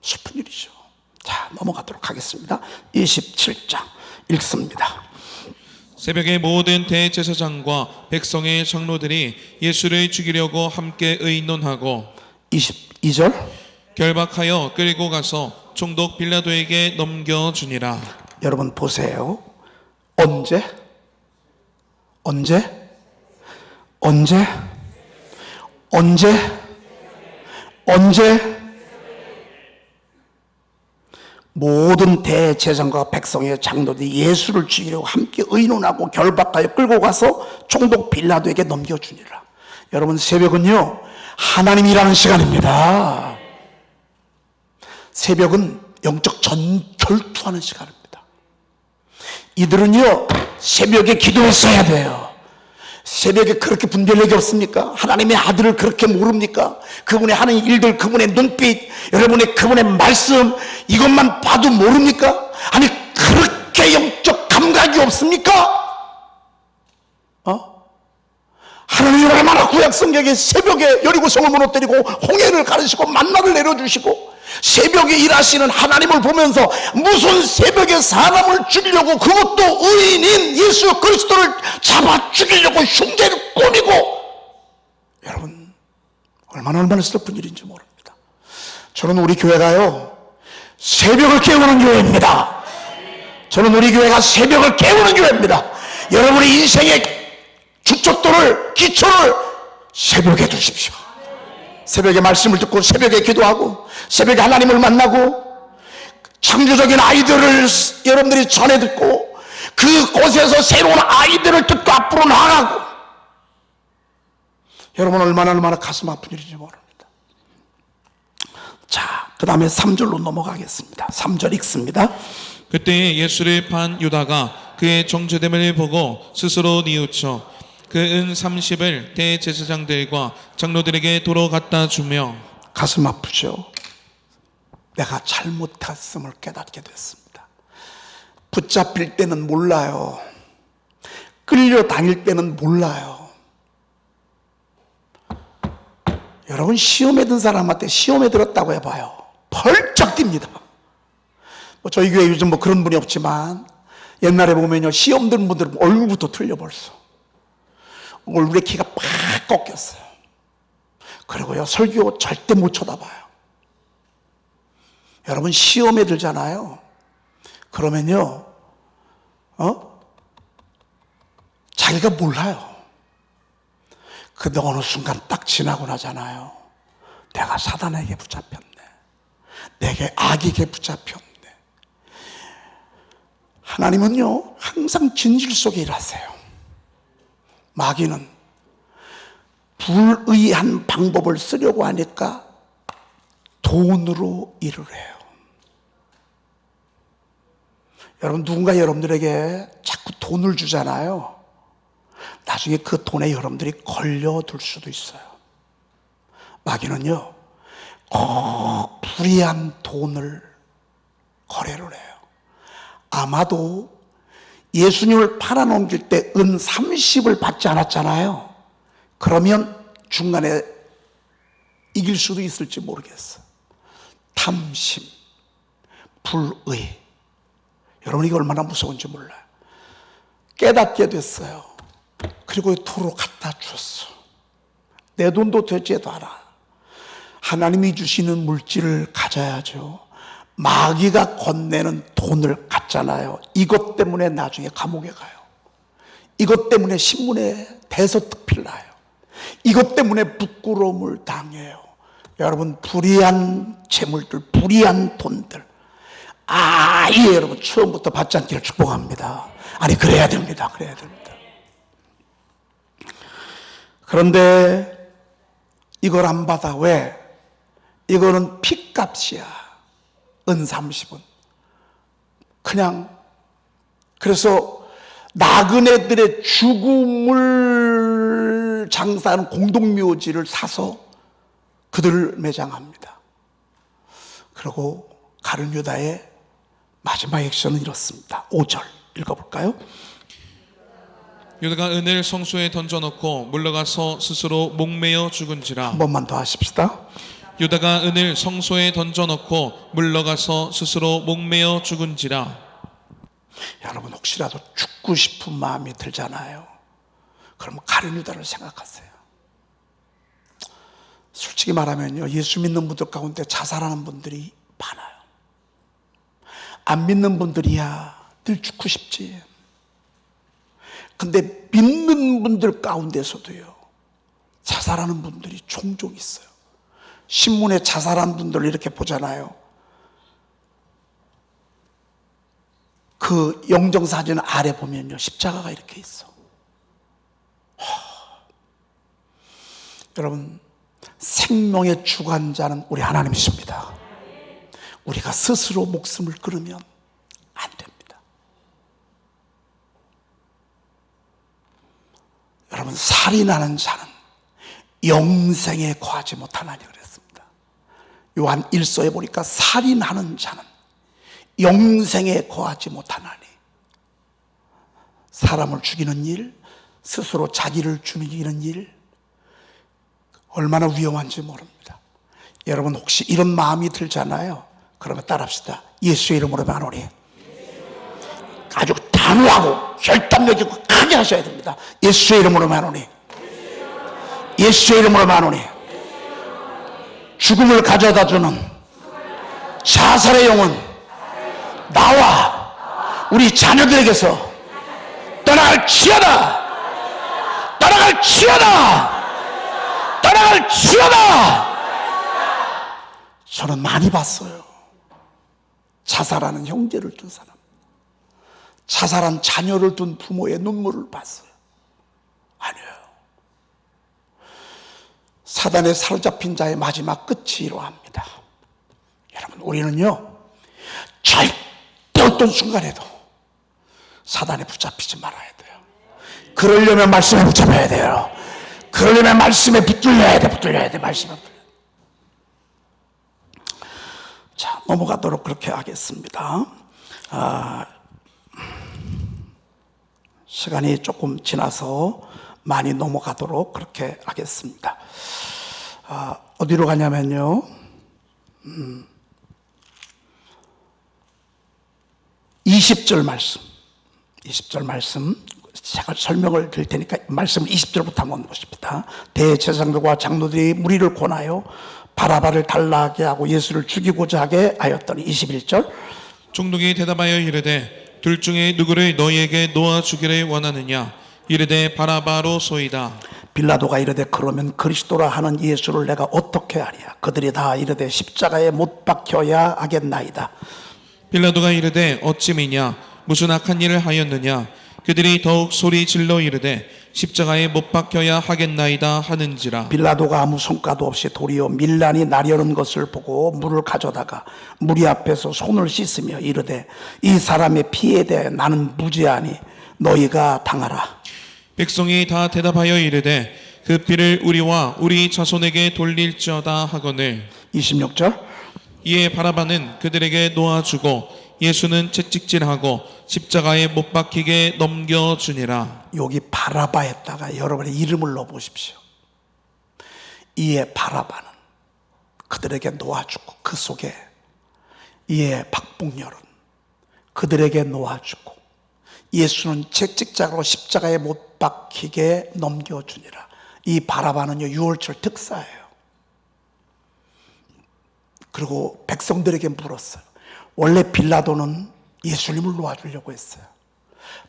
슬픈 일이죠. 자, 넘어가도록 하겠습니다. 27장 읽습니다. 새벽에 모든 대제사장과 백성의 장로들이 예수를 죽이려고 함께 의논하고 22절 결박하여 끌고 가서 총독 빌라도에게 넘겨주니라. 여러분 보세요. 언제? 언제? 언제? 언제? 언제? 모든 대제사장과 백성의 장로들이 예수를 죽이려고 함께 의논하고 결박하여 끌고 가서 총독 빌라도에게 넘겨주니라. 여러분, 새벽은요 하나님이 일하는 시간입니다. 새벽은 영적 전결투하는 시간입니다. 이들은요 새벽에 기도했어야 돼요. 새벽에 그렇게 분별력이 없습니까? 하나님의 아들을 그렇게 모릅니까? 그분의 하는 일들, 그분의 눈빛, 여러분의 그분의 말씀, 이것만 봐도 모릅니까? 아니 그렇게 영적 감각이 없습니까? 하나님이 얼마나 구약 성경에 새벽에 여리고성을 무너뜨리고 홍해를 가르시고 만나를 내려주시고 새벽에 일하시는 하나님을 보면서 무슨 새벽에 사람을 죽이려고, 그것도 의인인 예수 그리스도를 잡아 죽이려고 흉계를 꾸미고, 여러분 얼마나 슬픈 일인지 모릅니다. 저는 우리 교회가요 새벽을 깨우는 교회입니다. 저는 우리 교회가 새벽을 깨우는 교회입니다. 여러분의 인생의 주춧돌을, 기초를 새벽에 두십시오. 새벽에 말씀을 듣고 새벽에 기도하고 새벽에 하나님을 만나고 창조적인 아이디어를 여러분들이 전해 듣고 그곳에서 새로운 아이디어를 듣고 앞으로 나아가고, 여러분 얼마나 가슴 아픈 일인지 모릅니다. 자, 그 다음에 3절로 넘어가겠습니다. 3절 읽습니다. 그때 예수를 판 유다가 그의 정죄됨을 보고 스스로 뉘우쳐 그 은 30을 대제사장들과 장로들에게 도로 갖다 주며, 가슴 아프죠. 내가 잘못했음을 깨닫게 됐습니다. 붙잡힐 때는 몰라요. 끌려다닐 때는 몰라요. 여러분 시험에 든 사람한테 시험에 들었다고 해봐요, 벌쩍 뜁니다. 저희 교회 요즘 그런 분이 없지만 옛날에 보면요 시험 든 분들은 얼굴부터 틀려 벌써. 얼굴에 키가 팍 꺾였어요. 그리고요 설교 절대 못 쳐다봐요. 여러분 시험에 들잖아요. 그러면요 자기가 몰라요. 근데 어느 순간 딱 지나고 나잖아요. 내가 사단에게 붙잡혔네, 내게 악에게 붙잡혔네. 하나님은요 항상 진실 속에 일하세요. 마귀는 불의한 방법을 쓰려고 하니까 돈으로 일을 해요. 여러분 누군가 여러분들에게 자꾸 돈을 주잖아요. 나중에 그 돈에 여러분들이 걸려들 수도 있어요. 마귀는요 꼭 불의한 돈을 거래를 해요. 아마도 예수님을 팔아넘길 때 은 30을 받지 않았잖아요. 그러면 중간에 이길 수도 있을지 모르겠어. 탐심, 불의, 여러분 이게 얼마나 무서운지 몰라요. 깨닫게 됐어요. 그리고 도로 갖다 줬어. 내 돈도 되지도 않아. 하나님이 주시는 물질을 가져야죠. 마귀가 건네는 돈을 갖잖아요. 이것 때문에 나중에 감옥에 가요. 이것 때문에 신문에 대서특필 나요. 이것 때문에 부끄러움을 당해요. 여러분 불의한 재물들, 불의한 돈들, 아예 여러분 처음부터 받지 않기를 축복합니다. 아니 그래야 됩니다. 그래야 됩니다. 그런데 이걸 안 받아. 왜? 이거는 핏값이야. 은 30은 그냥. 그래서 나그네들의 죽음을 장사하는 공동묘지를 사서 그들을 매장합니다. 그리고 가룟 유다의 마지막 액션은 이렇습니다. 5절 읽어볼까요? 유다가 은을 성소에 던져놓고 물러가서 스스로 목매어 죽은지라. 한 번만 더 하십시다. 유다가 은을 성소에 던져놓고 물러가서 스스로 목매어 죽은지라. 여러분 혹시라도 죽고 싶은 마음이 들잖아요. 그러면 가룟 유다를 생각하세요. 솔직히 말하면요 예수 믿는 분들 가운데 자살하는 분들이 많아요. 안 믿는 분들이야 늘 죽고 싶지. 근데 믿는 분들 가운데서도요, 자살하는 분들이 종종 있어요. 신문에 자살한 분들 이렇게 보잖아요. 그 영정사진 아래 보면요, 십자가가 이렇게 있어. 여러분, 생명의 주관자는 우리 하나님이십니다. 우리가 스스로 목숨을 끊으면 안 됩니다. 여러분, 살인하는 자는 영생에 거하지 못하나니 그랬습니다. 요한 1서에 보니까 살인하는 자는 영생에 거하지 못하나니. 사람을 죽이는 일, 스스로 자기를 죽이는 일, 얼마나 위험한지 모릅니다. 여러분, 혹시 이런 마음이 들잖아요. 그러면 따라합시다. 예수의 이름으로 만오니. 아주 단호하고 결단력 있고 크게 하셔야 됩니다. 예수의 이름으로 만오니. 예수의 이름으로 만오니. 죽음을 가져다 주는 자살의 영은 나와 우리 자녀들에게서 떠나갈지어다. 떠나갈지어다. 떠나갈지어다. 저는 많이 봤어요. 자살하는 형제를 둔 사람, 자살한 자녀를 둔 부모의 눈물을 봤어요. 아니에요. 사단에 사로잡힌 자의 마지막 끝이 이러합니다. 여러분, 우리는요, 절대 어떤 순간에도 사단에 붙잡히지 말아야 돼요. 그러려면 말씀에 붙잡아야 돼요. 그러려면 말씀에 붙들려야 돼. 말씀에 붙들려야 돼. 자, 넘어가도록 그렇게 하겠습니다. 시간이 조금 지나서 많이 넘어가도록 그렇게 하겠습니다. 어디로 가냐면요, 20절 말씀. 20절 말씀 제가 설명을 드릴 테니까 말씀을 20절부터 한번 보십니다. 대제사장들과 장로들이 무리를 권하여 바라바를 달라하게 하고 예수를 죽이고자 하게 하였더니. 21절. 총독이 대답하여 이르되 둘 중에 누구를 너희에게 놓아 주기를 원하느냐. 이르되 바라바로소이다. 빌라도가 이르되 그러면 그리스도라 하는 예수를 내가 어떻게 하랴. 그들이 다 이르되 십자가에 못 박혀야 하겠나이다. 빌라도가 이르되 어찌 미냐. 무슨 악한 일을 하였느냐. 그들이 더욱 소리 질러 이르되 십자가에 못 박혀야 하겠나이다 하는지라. 빌라도가 아무 성과도 없이 도리어 밀란이 나려는 것을 보고 물을 가져다가 무리 앞에서 손을 씻으며 이르되 이 사람의 피에 대해 나는 무죄하니 너희가 당하라. 백성이 다 대답하여 이르되 그 피를 우리와 우리 자손에게 돌릴지어다 하거늘. 26절. 이에 바라바는 그들에게 놓아주고 예수는 채찍질하고 십자가에 못 박히게 넘겨주니라. 여기 바라바에다가 여러분의 이름을 넣어보십시오. 이에 바라바는 그들에게 놓아주고 그 속에 이에 박복렬은 그들에게 놓아주고 예수는 채찍자로 십자가에 못 박히게 넘겨주니라. 이 바라바는요, 6월절 특사예요. 그리고 백성들에게 물었어요. 원래 빌라도는 예수님을 놓아주려고 했어요.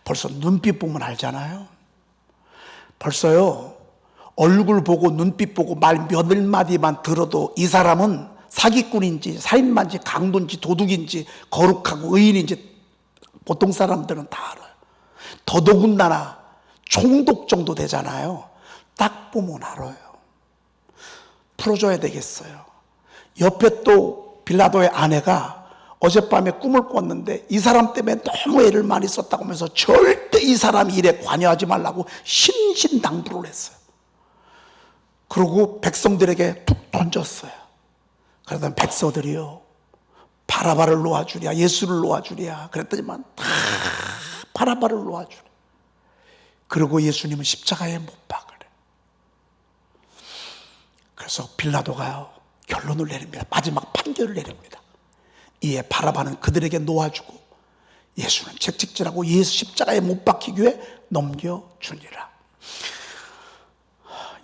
벌써 눈빛 보면 알잖아요. 벌써요, 얼굴 보고 눈빛 보고 말 몇 마디만 들어도 이 사람은 사기꾼인지 살인마인지 강도인지 도둑인지 거룩하고 의인인지 보통 사람들은 다 알아요. 더더군다나 총독 정도 되잖아요. 딱 보면 알아요. 풀어줘야 되겠어요. 옆에 또 빌라도의 아내가 어젯밤에 꿈을 꿨는데 이 사람 때문에 너무 애를 많이 썼다고 하면서 절대 이 사람 일에 관여하지 말라고 신신당부를 했어요. 그리고 백성들에게 툭 던졌어요. 그러던 백성들이요, 바라바를 놓아주랴 예수를 놓아주랴 그랬더니만 다 바라바를 놓아주랴. 그리고 예수님은 십자가에 못 박으래. 그래서 빌라도가요, 결론을 내립니다. 마지막 판결을 내립니다. 이에 바라바는 그들에게 놓아주고 예수는 채찍질하고 예수 십자가에 못 박히기 위해 넘겨주니라.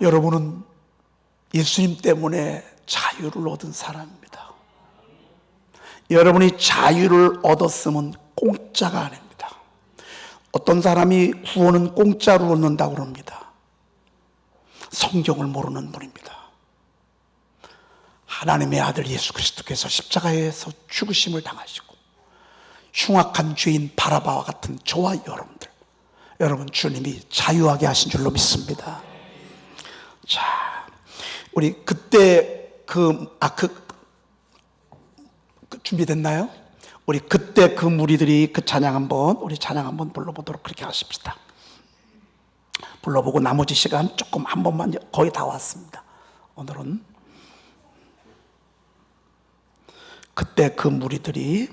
여러분은 예수님 때문에 자유를 얻은 사람입니다. 여러분이 자유를 얻었으면 공짜가 아닙니다. 어떤 사람이 구원은 공짜로 얻는다고 그럽니다. 성경을 모르는 분입니다. 하나님의 아들 예수 그리스도께서 십자가에서 죽으심을 당하시고 흉악한 죄인 바라바와 같은 저와 여러분들, 여러분 주님이 자유하게 하신 줄로 믿습니다. 자, 우리 그때 준비됐나요? 우리 그때 그 무리들이 그 우리 찬양 한번 불러보도록 그렇게 하십시다. 불러보고 나머지 시간 조금 한 번만, 거의 다 왔습니다. 오늘은 그때 그 무리들이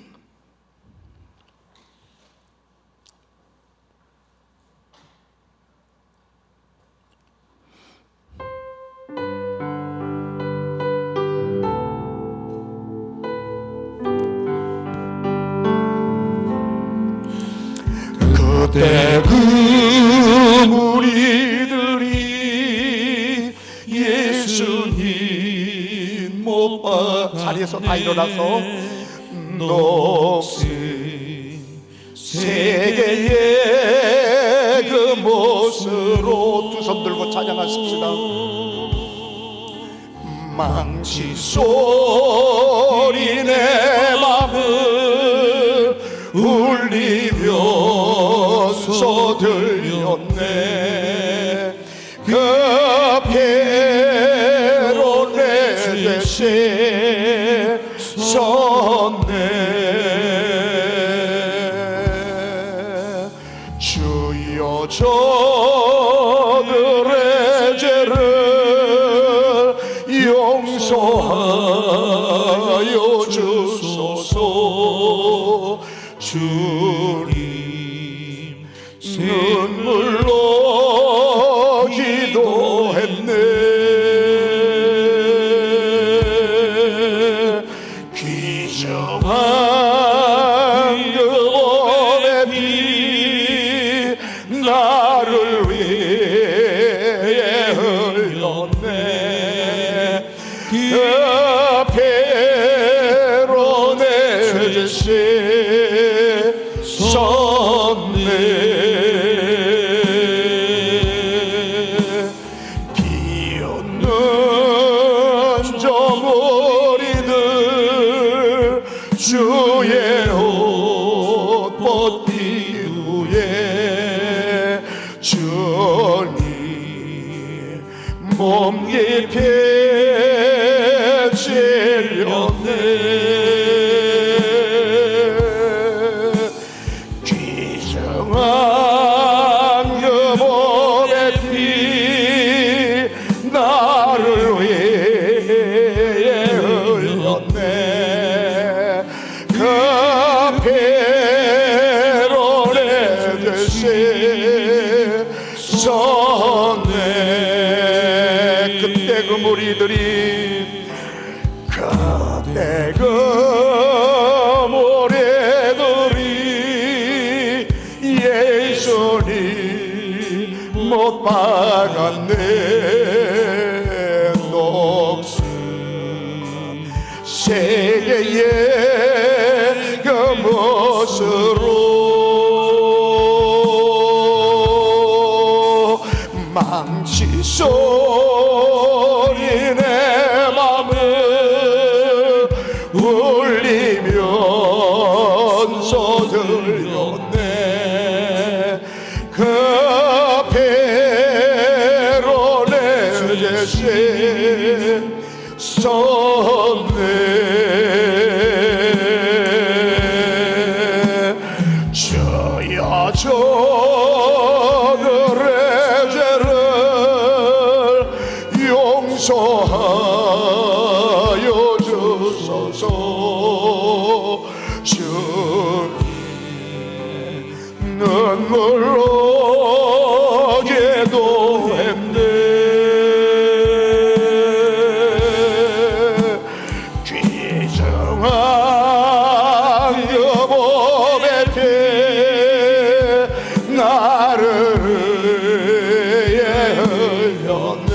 그때 그 무리들이 예수님 못 봐 자리에서 다 일어나서 녹슨 세계의 그 못으로 두 손 들고 찬양하십시다. 망치 소리 내 맘을 울리면서 들렸네. 그 피로 내 대신 섰네. 주여 저들의 죄를 용서하여 주소서. 주님 눈물로 기도했네. 귀정한 그 몸의 피 나를 위해 흘렸네. 그 피로 내 죄 섰네. 비웃는 저 무리들 주의 옷 벗기 후에 주님 몸 깊이 찔렸네. 귀정한 그 몸의 피 나를 위해 흘렸네. 그 피로 내 대신 섰네. 그때 그 무리들이 그때 그 무리들이 예수님 못 박았네. 녹슨 세계의 그 못으로 망치 소리 내 맘을 울리면서 들렸네. 그 피로 내 대신 섰네. 주여 저들의 죄를 용서하여 주소서. 주님 눈물로 기도했네. 귀정한 그 몸의 피 나를 위해 흘렸네.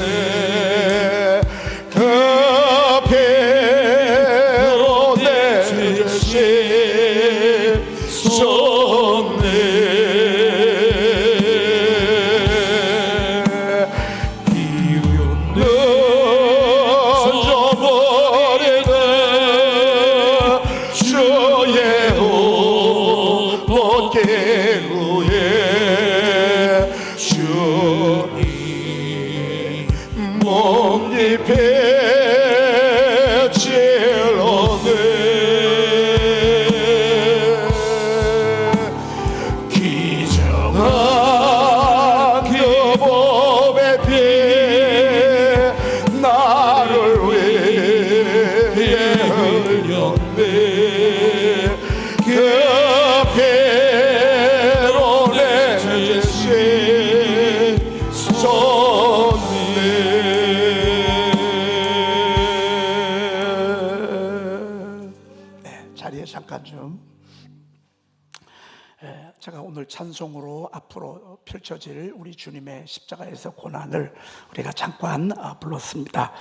제가 오늘 찬송으로 앞으로 펼쳐질 우리 주님의 십자가에서 고난을 우리가 잠깐 불렀습니다.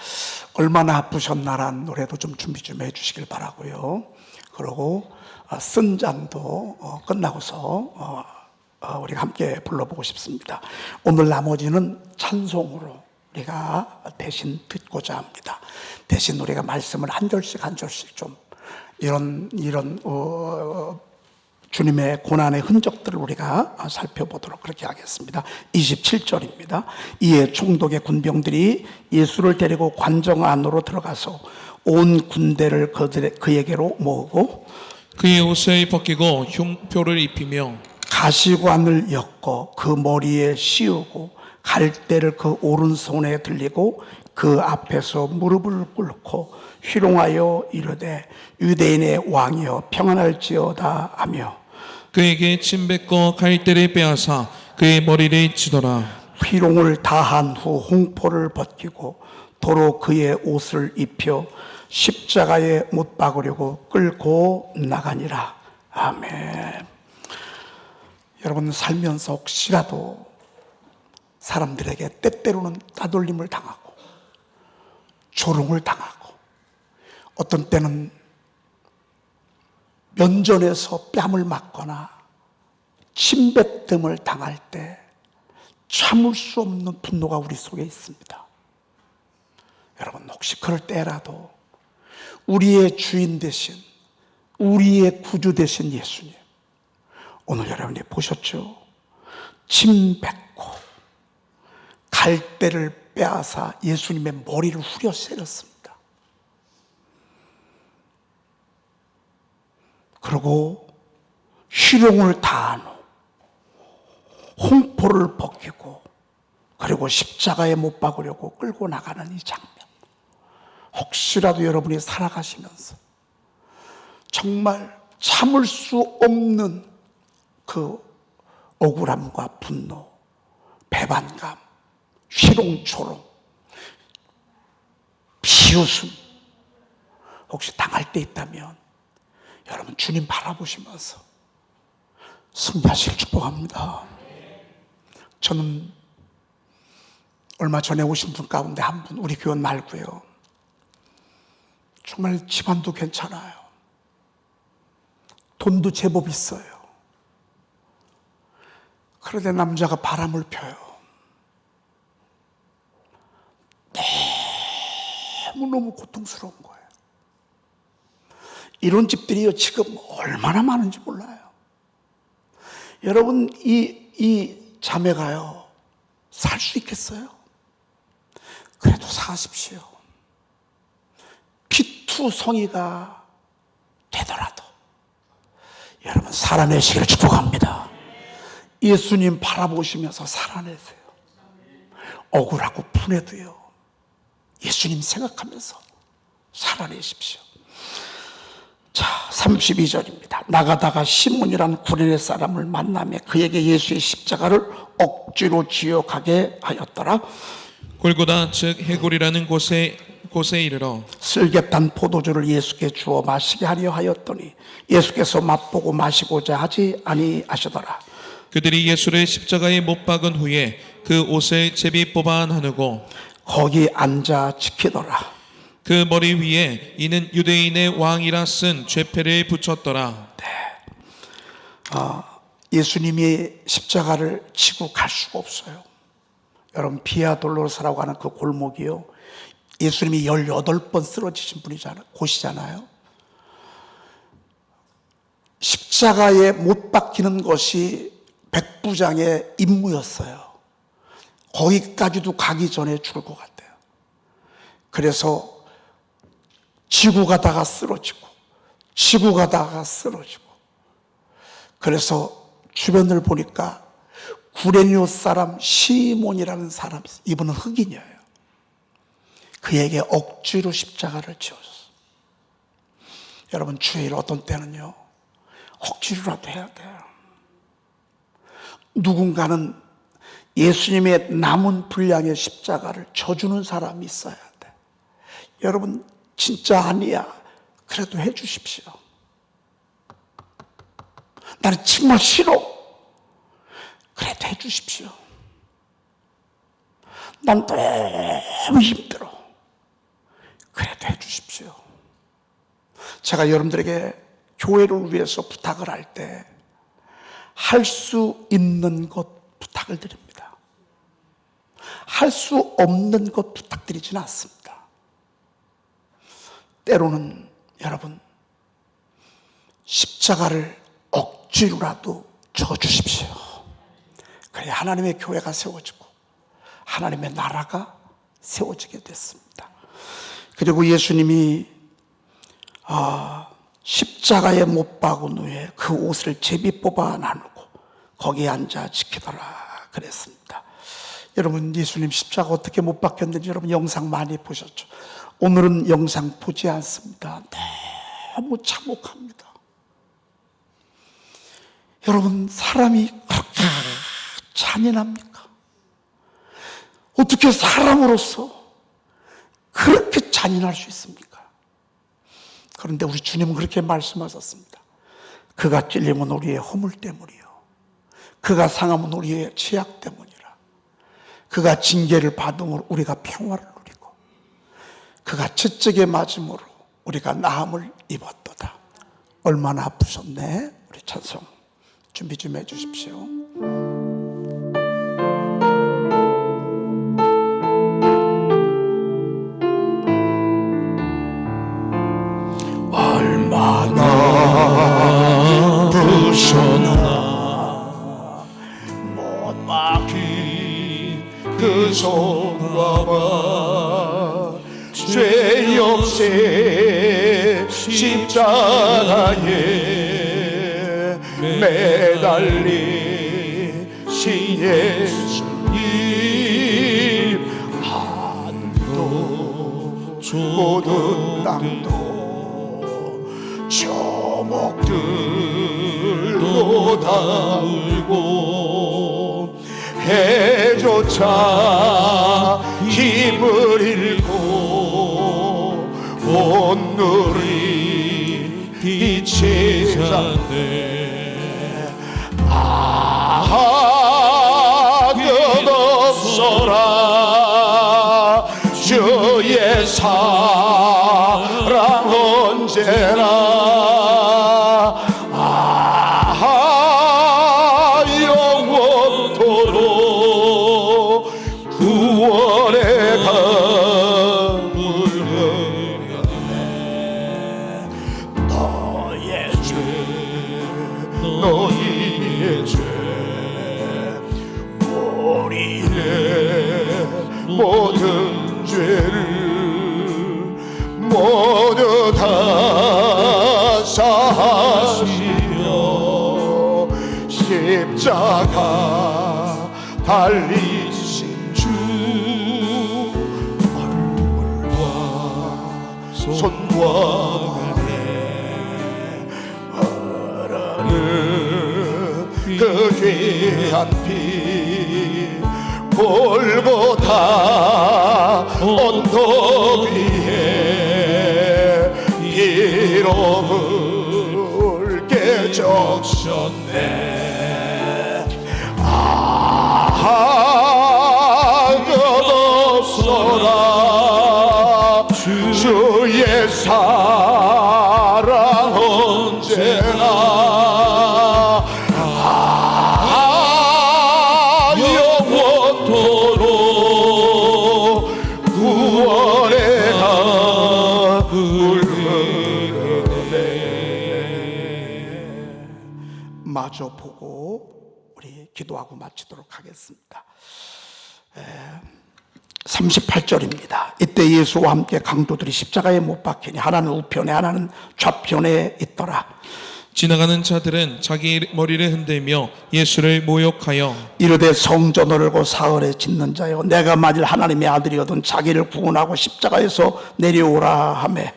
얼마나 아프셨나라는 노래도 좀 준비 좀 해주시길 바라고요. 그리고 쓴 잔도 끝나고서 우리가 함께 불러보고 싶습니다. 오늘 나머지는 찬송으로 우리가 대신 듣고자 합니다. 대신 우리가 말씀을 한 절씩 한 절씩 좀 이런 주님의 고난의 흔적들을 우리가 살펴보도록 그렇게 하겠습니다. 27절입니다. 이에 총독의 군병들이 예수를 데리고 관정 안으로 들어가서 온 군대를 그에게로 모으고 그의 옷을 벗기고 흉표를 입히며 가시관을 엮어 그 머리에 씌우고 갈대를 그 오른손에 들리고 그 앞에서 무릎을 꿇고 희롱하여 이르되 유대인의 왕이여 평안할지어다 하며 그에게 침 뱉고 갈대를 빼앗아 그의 머리를 치더라. 희롱을 다한 후 홍포를 벗기고 도로 그의 옷을 입혀 십자가에 못 박으려고 끌고 나가니라. 아멘. 여러분 살면서 혹시라도 사람들에게 때때로는 따돌림을 당하고 조롱을 당하고 어떤 때는 면전에서 뺨을 맞거나 침뱉음을 당할 때 참을 수 없는 분노가 우리 속에 있습니다. 여러분 혹시 그럴 때라도 우리의 주인 되신 우리의 구주 되신 예수님 오늘 여러분이 보셨죠? 침 뱉고 갈대를 빼앗아 예수님의 머리를 후려 세렸습니다. 그리고 희롱을 다한 후 홍포를 벗기고 그리고 십자가에 못 박으려고 끌고 나가는 이 장면, 혹시라도 여러분이 살아가시면서 정말 참을 수 없는 그 억울함과 분노, 배반감, 희롱초롱, 비웃음 혹시 당할 때 있다면 여러분 주님 바라보시면서 승리하시길 축복합니다. 저는 얼마 전에 오신 분 가운데 한 분, 우리 교원 말고요, 정말 집안도 괜찮아요. 돈도 제법 있어요. 그런데 남자가 바람을 펴요. 너무너무 고통스러운 거예요. 이런 집들이요 지금 얼마나 많은지 몰라요. 여러분 이 자매가요 살 수 있겠어요? 그래도 사십시오. 피투성이가 되더라도 여러분 살아내시기를 축복합니다. 예수님 바라보시면서 살아내세요. 억울하고 분해도요 예수님 생각하면서 살아내십시오. 자, 32절입니다. 나가다가 시몬이라는 구레네 사람을 만나며 그에게 예수의 십자가를 억지로 지어가게 하였더라. 골고다 즉 해골이라는 곳에 이르러 쓸개탄 포도주를 예수께 주어 마시게 하려 하였더니 예수께서 맛보고 마시고자 하지 아니하시더라. 그들이 예수를 십자가에 못 박은 후에 그 옷을 제비 뽑아 나누고 거기 앉아 지키더라. 그 머리 위에 이는 유대인의 왕이라 쓴 죄패를 붙였더라. 예수님이 십자가를 지고 갈 수가 없어요. 여러분 비아 돌로로사라고 하는 그 골목이요 예수님이 18번 쓰러지신 곳이잖아요. 십자가에 못 박히는 것이 백부장의 임무였어요. 거기까지도 가기 전에 죽을 것 같아요. 그래서 지고 가다가 쓰러지고 지고 가다가 쓰러지고, 그래서 주변을 보니까 구레뇨 사람 시몬이라는 사람이 있어요. 이분은 흑인이에요. 그에게 억지로 십자가를 지어줬어요. 여러분 주의 일 어떤 때는요 억지로라도 해야 돼요. 누군가는 예수님의 남은 분량의 십자가를 져주는 사람이 있어야 돼. 여러분 진짜 아니야 그래도 해주십시오. 나는 정말 싫어 그래도 해주십시오. 난 너무 힘들어. 그래도 해주십시오. 제가 여러분들에게 교회를 위해서 부탁을 할 때 할 수 있는 것 부탁을 드립니다. 할 수 없는 것 부탁드리지는 않습니다. 때로는 여러분 십자가를 억지로라도 져주십시오. 그래야 하나님의 교회가 세워지고 하나님의 나라가 세워지게 됐습니다. 그리고 예수님이 십자가에 못 박은 후에 그 옷을 제비 뽑아 나누고 거기에 앉아 지키더라 그랬습니다. 여러분 예수님 십자가 어떻게 못 박혔는지 여러분 영상 많이 보셨죠? 오늘은 영상 보지 않습니다. 너무 참혹합니다. 여러분 사람이 그렇게 잔인합니까? 어떻게 사람으로서 그렇게 잔인할 수 있습니까? 그런데 우리 주님은 그렇게 말씀하셨습니다. 그가 찔림은 우리의 허물 때문이요, 그가 상함은 우리의 죄악 때문이라. 그가 징계를 받음으로 우리가 평화를 누리고 그가 채찍에 맞음으로 우리가 나음을 입었도다. 얼마나 아프셨네. 우리 찬송 준비 좀 해주십시오. 얼마나 아프셨나. 못 박힌 그 손과 발, 죄 없이 십자가에 매달리신 예수님, 하늘도 모든 땅도 조목들도 다 울고 해조차 힘을 잃고 온누리 빛이 잤네. 끝없어라 주의 사랑 언제나 영원토록 구원의 강을 흐르네. 너의 죄 너희의 죄 우리의 모든 죄를 모두 다 사하시며 십자가 달리신 주, 얼굴과 손과 발에 흐르는 그 귀한 피, 골고다 언덕 위에 피로 붉게 적셨네. 끝없어라 주의 사랑 언제나 영원토록 구원의 강을 흐르네. 마저 보고 우리 기도하고 마치도록 하겠습니다. 38절입니다. 이때 예수와 함께 강도들이 십자가에 못 박히니 하나는 우편에 하나는 좌편에 있더라. 지나가는 자들은 자기 머리를 흔들며 예수를 모욕하여 이르되 성전을 얼고 사흘에 짓는 자여, 내가 만일 하나님의 아들이거든 자기를 구원하고 십자가에서 내려오라 하매.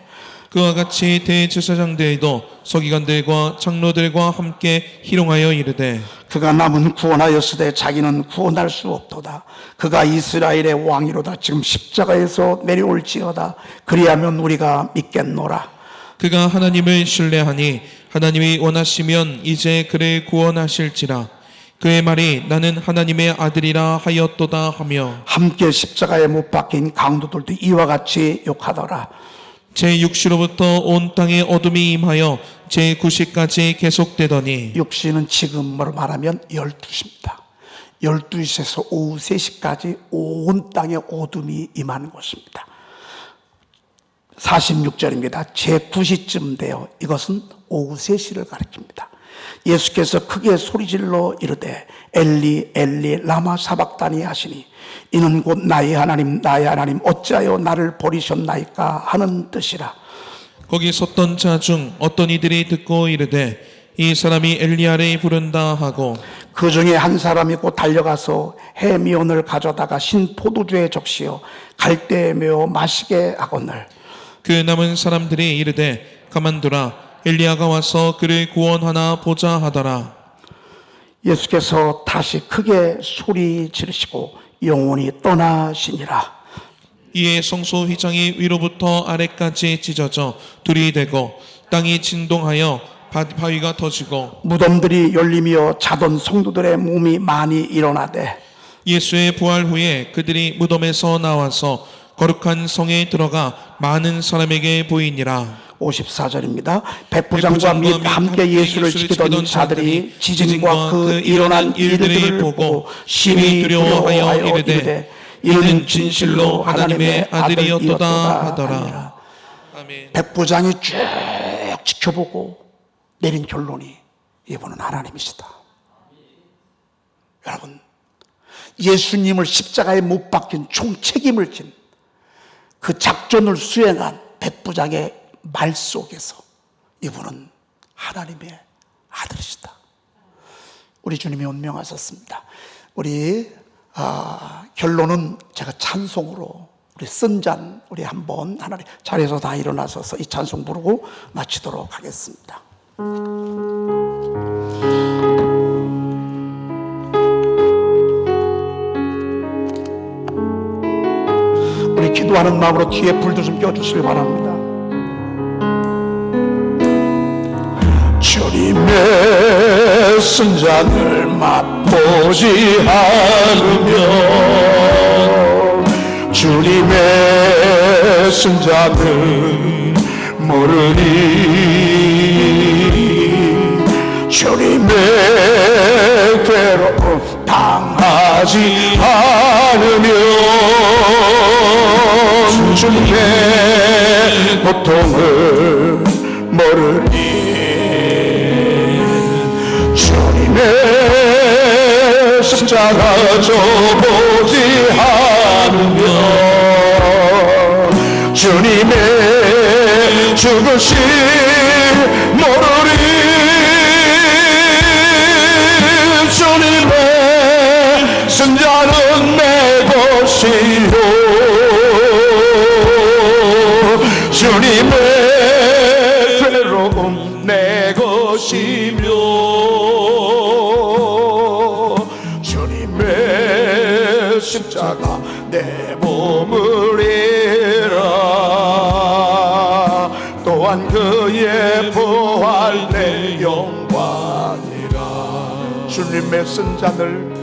그와 같이 대제사장들도 서기관들과 장로들과 함께 희롱하여 이르되 그가 남은 구원하였으되 자기는 구원할 수 없도다. 그가 이스라엘의 왕이로다. 지금 십자가에서 내려올지어다. 그리하면 우리가 믿겠노라. 그가 하나님을 신뢰하니 하나님이 원하시면 이제 그를 구원하실지라. 그의 말이 나는 하나님의 아들이라 하였도다 하며 함께 십자가에 못 박힌 강도들도 이와 같이 욕하더라. 제6시로부터 온 땅에 어둠이 임하여 제9시까지 계속되더니 6시는 지금으로 말하면 12시입니다. 12시에서 오후 3시까지 온 땅에 어둠이 임하는 것입니다. 46절입니다. 제9시쯤 되어 이것은 오후 3시를 가리킵니다. 예수께서 크게 소리질러 이르되 엘리 엘리 라마 사박다니 하시니 이는 곧 나의 하나님 나의 하나님 어찌하여 나를 버리셨나이까 하는 뜻이라. 거기 섰던 자 중 어떤 이들이 듣고 이르되 이 사람이 엘리야를 부른다 하고 그 중에 한 사람이 곧 달려가서 해미온을 가져다가 신 포도주에 적시어 갈대에 메어 마시게 하거늘 그 남은 사람들이 이르되 가만두라 엘리야가 와서 그를 구원하나 보자 하더라. 예수께서 다시 크게 소리 지르시고 영원히 떠나시니라. 이에 성소 휘장이 위로부터 아래까지 찢어져 둘이 되고 땅이 진동하여 바위가 터지고 무덤들이 열리며 자던 성도들의 몸이 많이 일어나되 예수의 부활 후에 그들이 무덤에서 나와서 거룩한 성에 들어가 많은 사람에게 보이니라. 54절입니다. 백부장과 및 함께 예수를 지키던 자들이 지진과 그 일어난 일들을 보고 심히 두려워하여 이르되 이는 진실로 하나님의 아들이었도다 하더라. 아멘. 백부장이 쭉 지켜보고 내린 결론이 이분은 하나님이시다. 여러분, 예수님을 십자가에 못 박힌 총 책임을 진 그 작전을 수행한 백부장의 말 속에서 이분은 하나님의 아들이시다. 우리 주님이 운명하셨습니다. 우리 결론은 제가 찬송으로 우리 쓴잔 우리 한번 하나님 자리에서 다 일어나셔서 이 찬송 부르고 마치도록 하겠습니다. 우리 기도하는 마음으로 뒤에 불도 좀 껴주시길 바랍니다. 주님의 순잔을 맛보지 않으면 주님의 순잔을 모르니 주님의 괴로움 당하지 않으면 주님의 고통을 모르니 주님의 십자가 져보지 않으면 주님의 죽으심 모르리 주님의 승자는 내 것이요 주님의 괴로움 내 것이며 주님의 십자가 내 보물이라 또한 그의 부활 내 영광이라 주님의 쓴잔을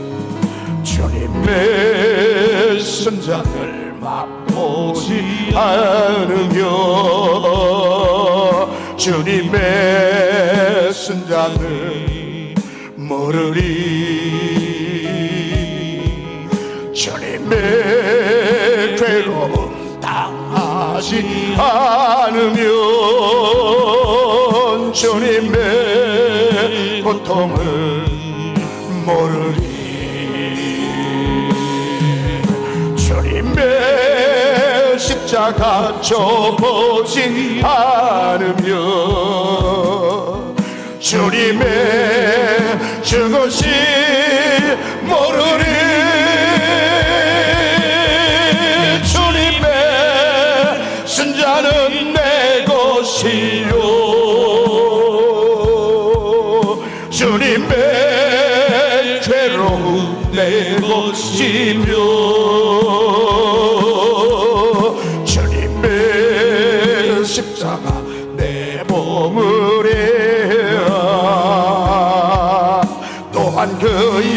주님의 쓴잔을 맛보지 않으며 주님의 쓴잔을 모르리 주님의 괴로움 당하지 않으면 주님의 고통을 모르리 주님의 십자가 져보지 않으면 주님의 죽으심 모르리 주님의 승자는 내 것이요 주님의 괴로움 내 것이며 주님의 십자가 내 보물이라 또한 그의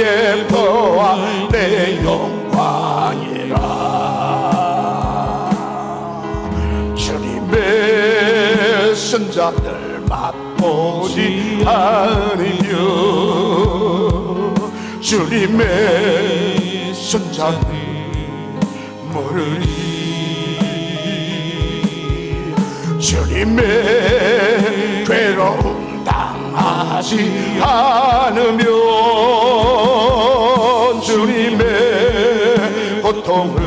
선자들 맛보지 않으며 주님의 선자들 모르니 주님의 괴로움 당하지 않으면 주님의 고통을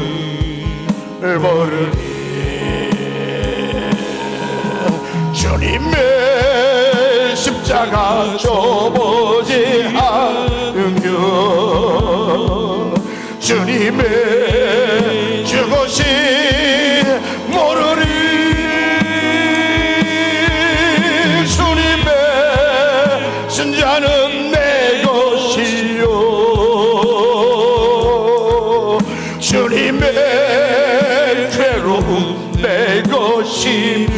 모르니 주님의 십자가 져보지 않으면 주님의 죽으심 모르니 주님의 신자는 내 것이요 주님의 괴로움 내 것이며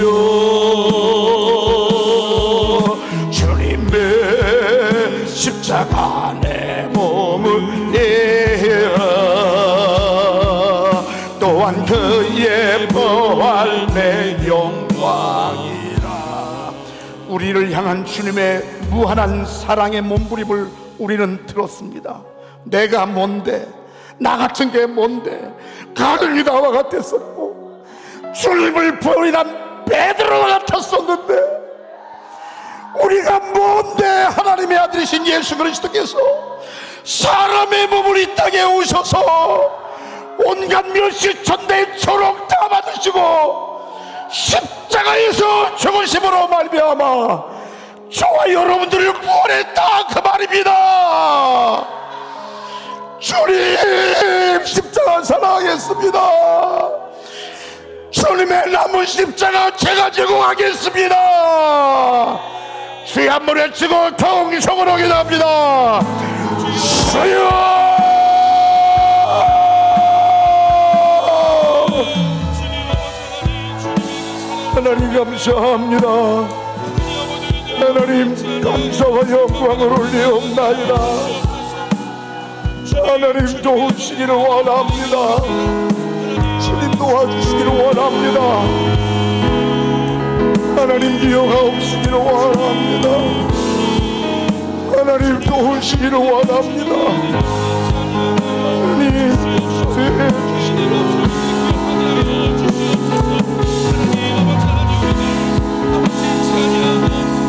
주님의 십자가 내 몸을 이해라 또한 그의 부활 내 영광이라. 우리를 향한 주님의 무한한 사랑의 몸부림을 우리는 들었습니다. 내가 뭔데, 나 같은 게 뭔데, 가는 유다와 같았었고 주님을 부인한 베드로와 같았었는데 우리가 뭔데 하나님의 아들이신 예수 그리스도께서 사람의 몸을 이 땅에 오셔서 온갖 멸시천대의 초록 다 받으시고 십자가에서 죽으심으로 말미암아 저와 여러분들을 구원했다 그 말입니다. 주님 십자가 사랑하겠습니다. 주님의 남은 십자가 제가 지고 가겠습니다. 주의 한 번 외치고 통성으로 기도합니다. 주여 하나님 감사합니다. 하나님 감사와 영광을 올리옵나이다. 하나님 도우시기를 원합니다. 주님 도와주시기를 원합니다. 하나님 기억하옵시기를 원합니다. 하나님 도우시기를 원합니다. 하나님 주시기를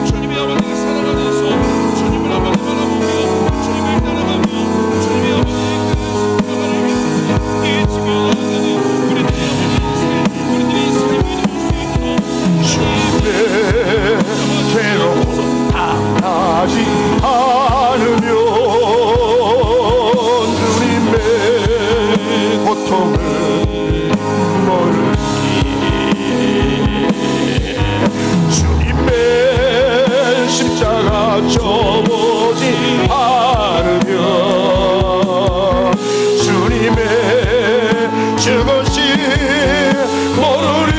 주님의 아버지가 살아가면서 주님을 아버지 바라보며 주님을 따라가며 주님의 아버지의 그 나라를 위해서 함께 지켜나가는 우리들의 삶이 될 수 있도록 주님의 괴로움 당하지 않으며 주님의 고통을 모르니 주님의 십자가 져보지 않으며 주님의 죽으심 모르니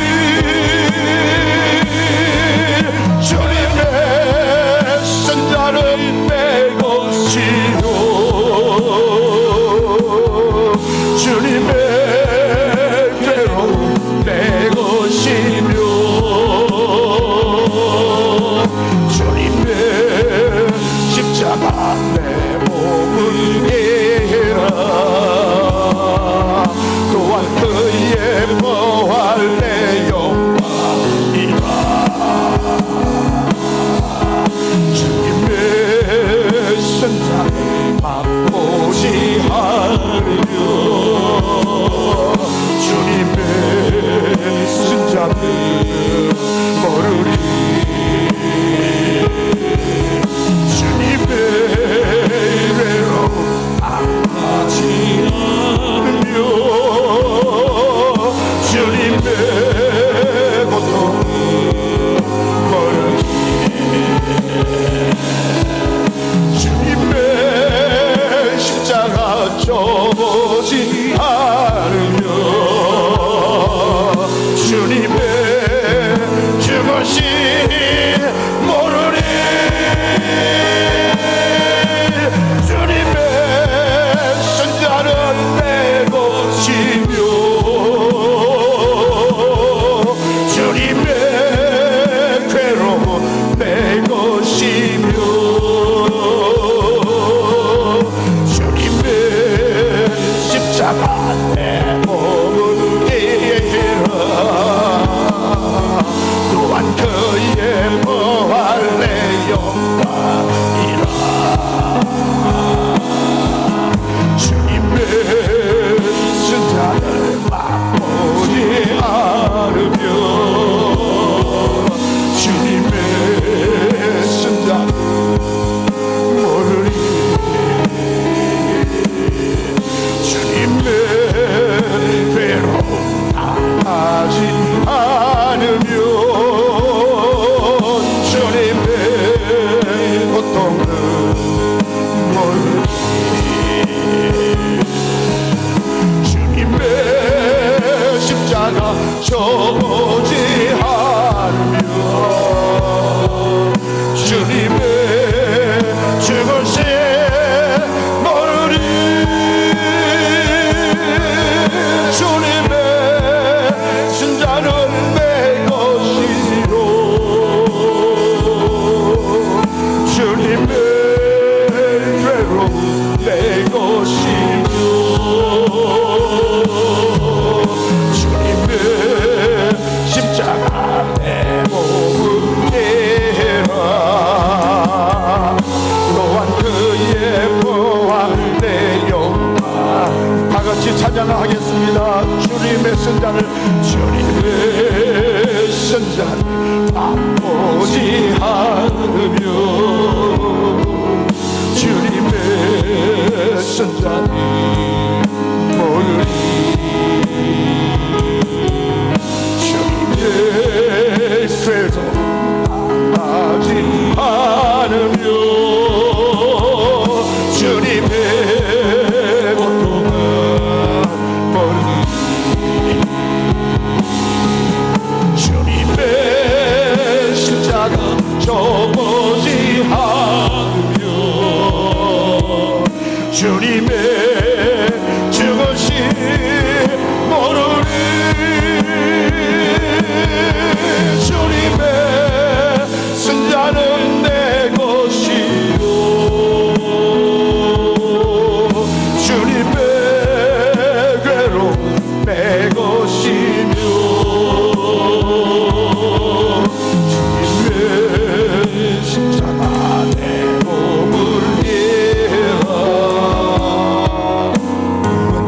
주님의 선자는 내 것이요 주님의 괴로움 내 것이며 주님의 십자가 내 몸을 이해라 또한 그의 부활 내 영광이라. 주님의 선자를 맛보지 않으며 주님의 선자를 모르리 주님의 괴로움 당하지 않으며 주님의 고통 모르니 주님의 십자가 져보지 않으며 주님의 내 몸을 이해라 또한 그의 부활 내 영광이라 주님의 순자를 맛보지 않으며 주님의 순자를 모르리 주님의 괴로움 당하지 않으면 주님의 고통을 모르리 주님의 십자가 져보지 않으면 주님의 죽으심 모르리 주님의 순자는 내 것이요 주님의 괴로움 내 것이요 주님의 십자가 내 몸을 내라 또한 그의 부활 내 영광 다같이 찬양하겠습니다. 주님의 순자를 주님의 순자를 맛보지 않으며 주님의 순자를 모르리 주님의 괴로움 당하지 않으며 주님의 고통은 모르니 주님의 십자가 져보지 않으며 주님의 죽으심 모르니 주님의 순자는 내 것이요 주님의 괴로움 내 것이며 주님의 십자가 내 몸을 내라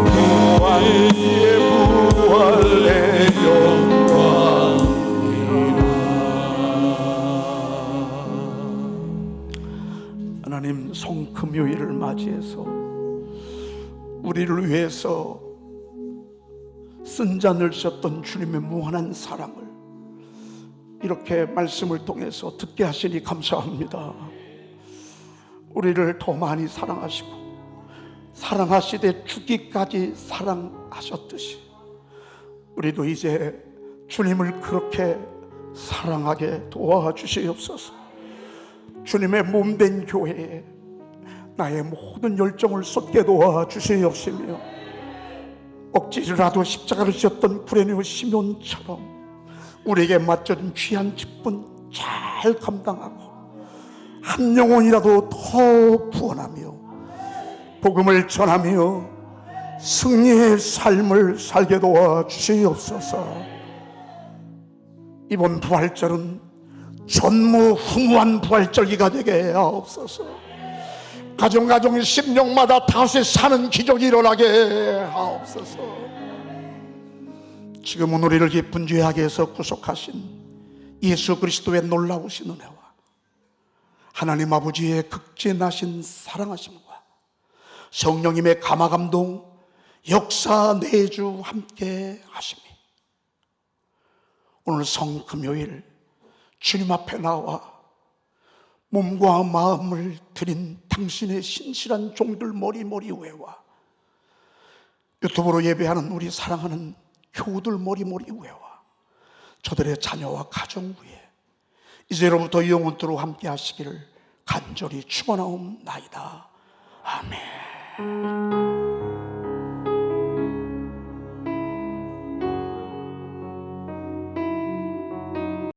부활의 부활 내 하나님, 성금요일을 맞이해서 우리를 위해서 쓴잔을 셨던 주님의 무한한 사랑을 이렇게 말씀을 통해서 듣게 하시니 감사합니다. 우리를 더 많이 사랑하시고 사랑하시되 죽기까지 사랑하셨듯이 우리도 이제 주님을 그렇게 사랑하게 도와주시옵소서. 주님의 몸된 교회에 나의 모든 열정을 쏟게 도와주시옵시며 억지로라도 십자가를 지었던 구레네 시몬처럼 우리에게 맡겨진 귀한 직분 잘 감당하고 한 영혼이라도 더 구원하며 복음을 전하며 승리의 삶을 살게 도와주시옵소서. 이번 부활절은 전무후무한 부활절기가 되게 하옵소서. 가정 심령마다 다시 사는 기적이 일어나게 하옵소서. 지금은 우리를 깊은 죄악에서 구속하신 예수 그리스도의 놀라우신 은혜와 하나님 아버지의 극진하신 사랑하심과 성령님의 감화감동 역사 내주 함께 하심이 오늘 성금요일 주님 앞에 나와 몸과 마음을 드린 당신의 신실한 종들 머리머리 외와 유튜브로 예배하는 우리 사랑하는 교우들 머리머리 외와 저들의 자녀와 가정 위에 이제로부터 영원토록 함께 하시기를 간절히 축원하옵나이다. 아멘.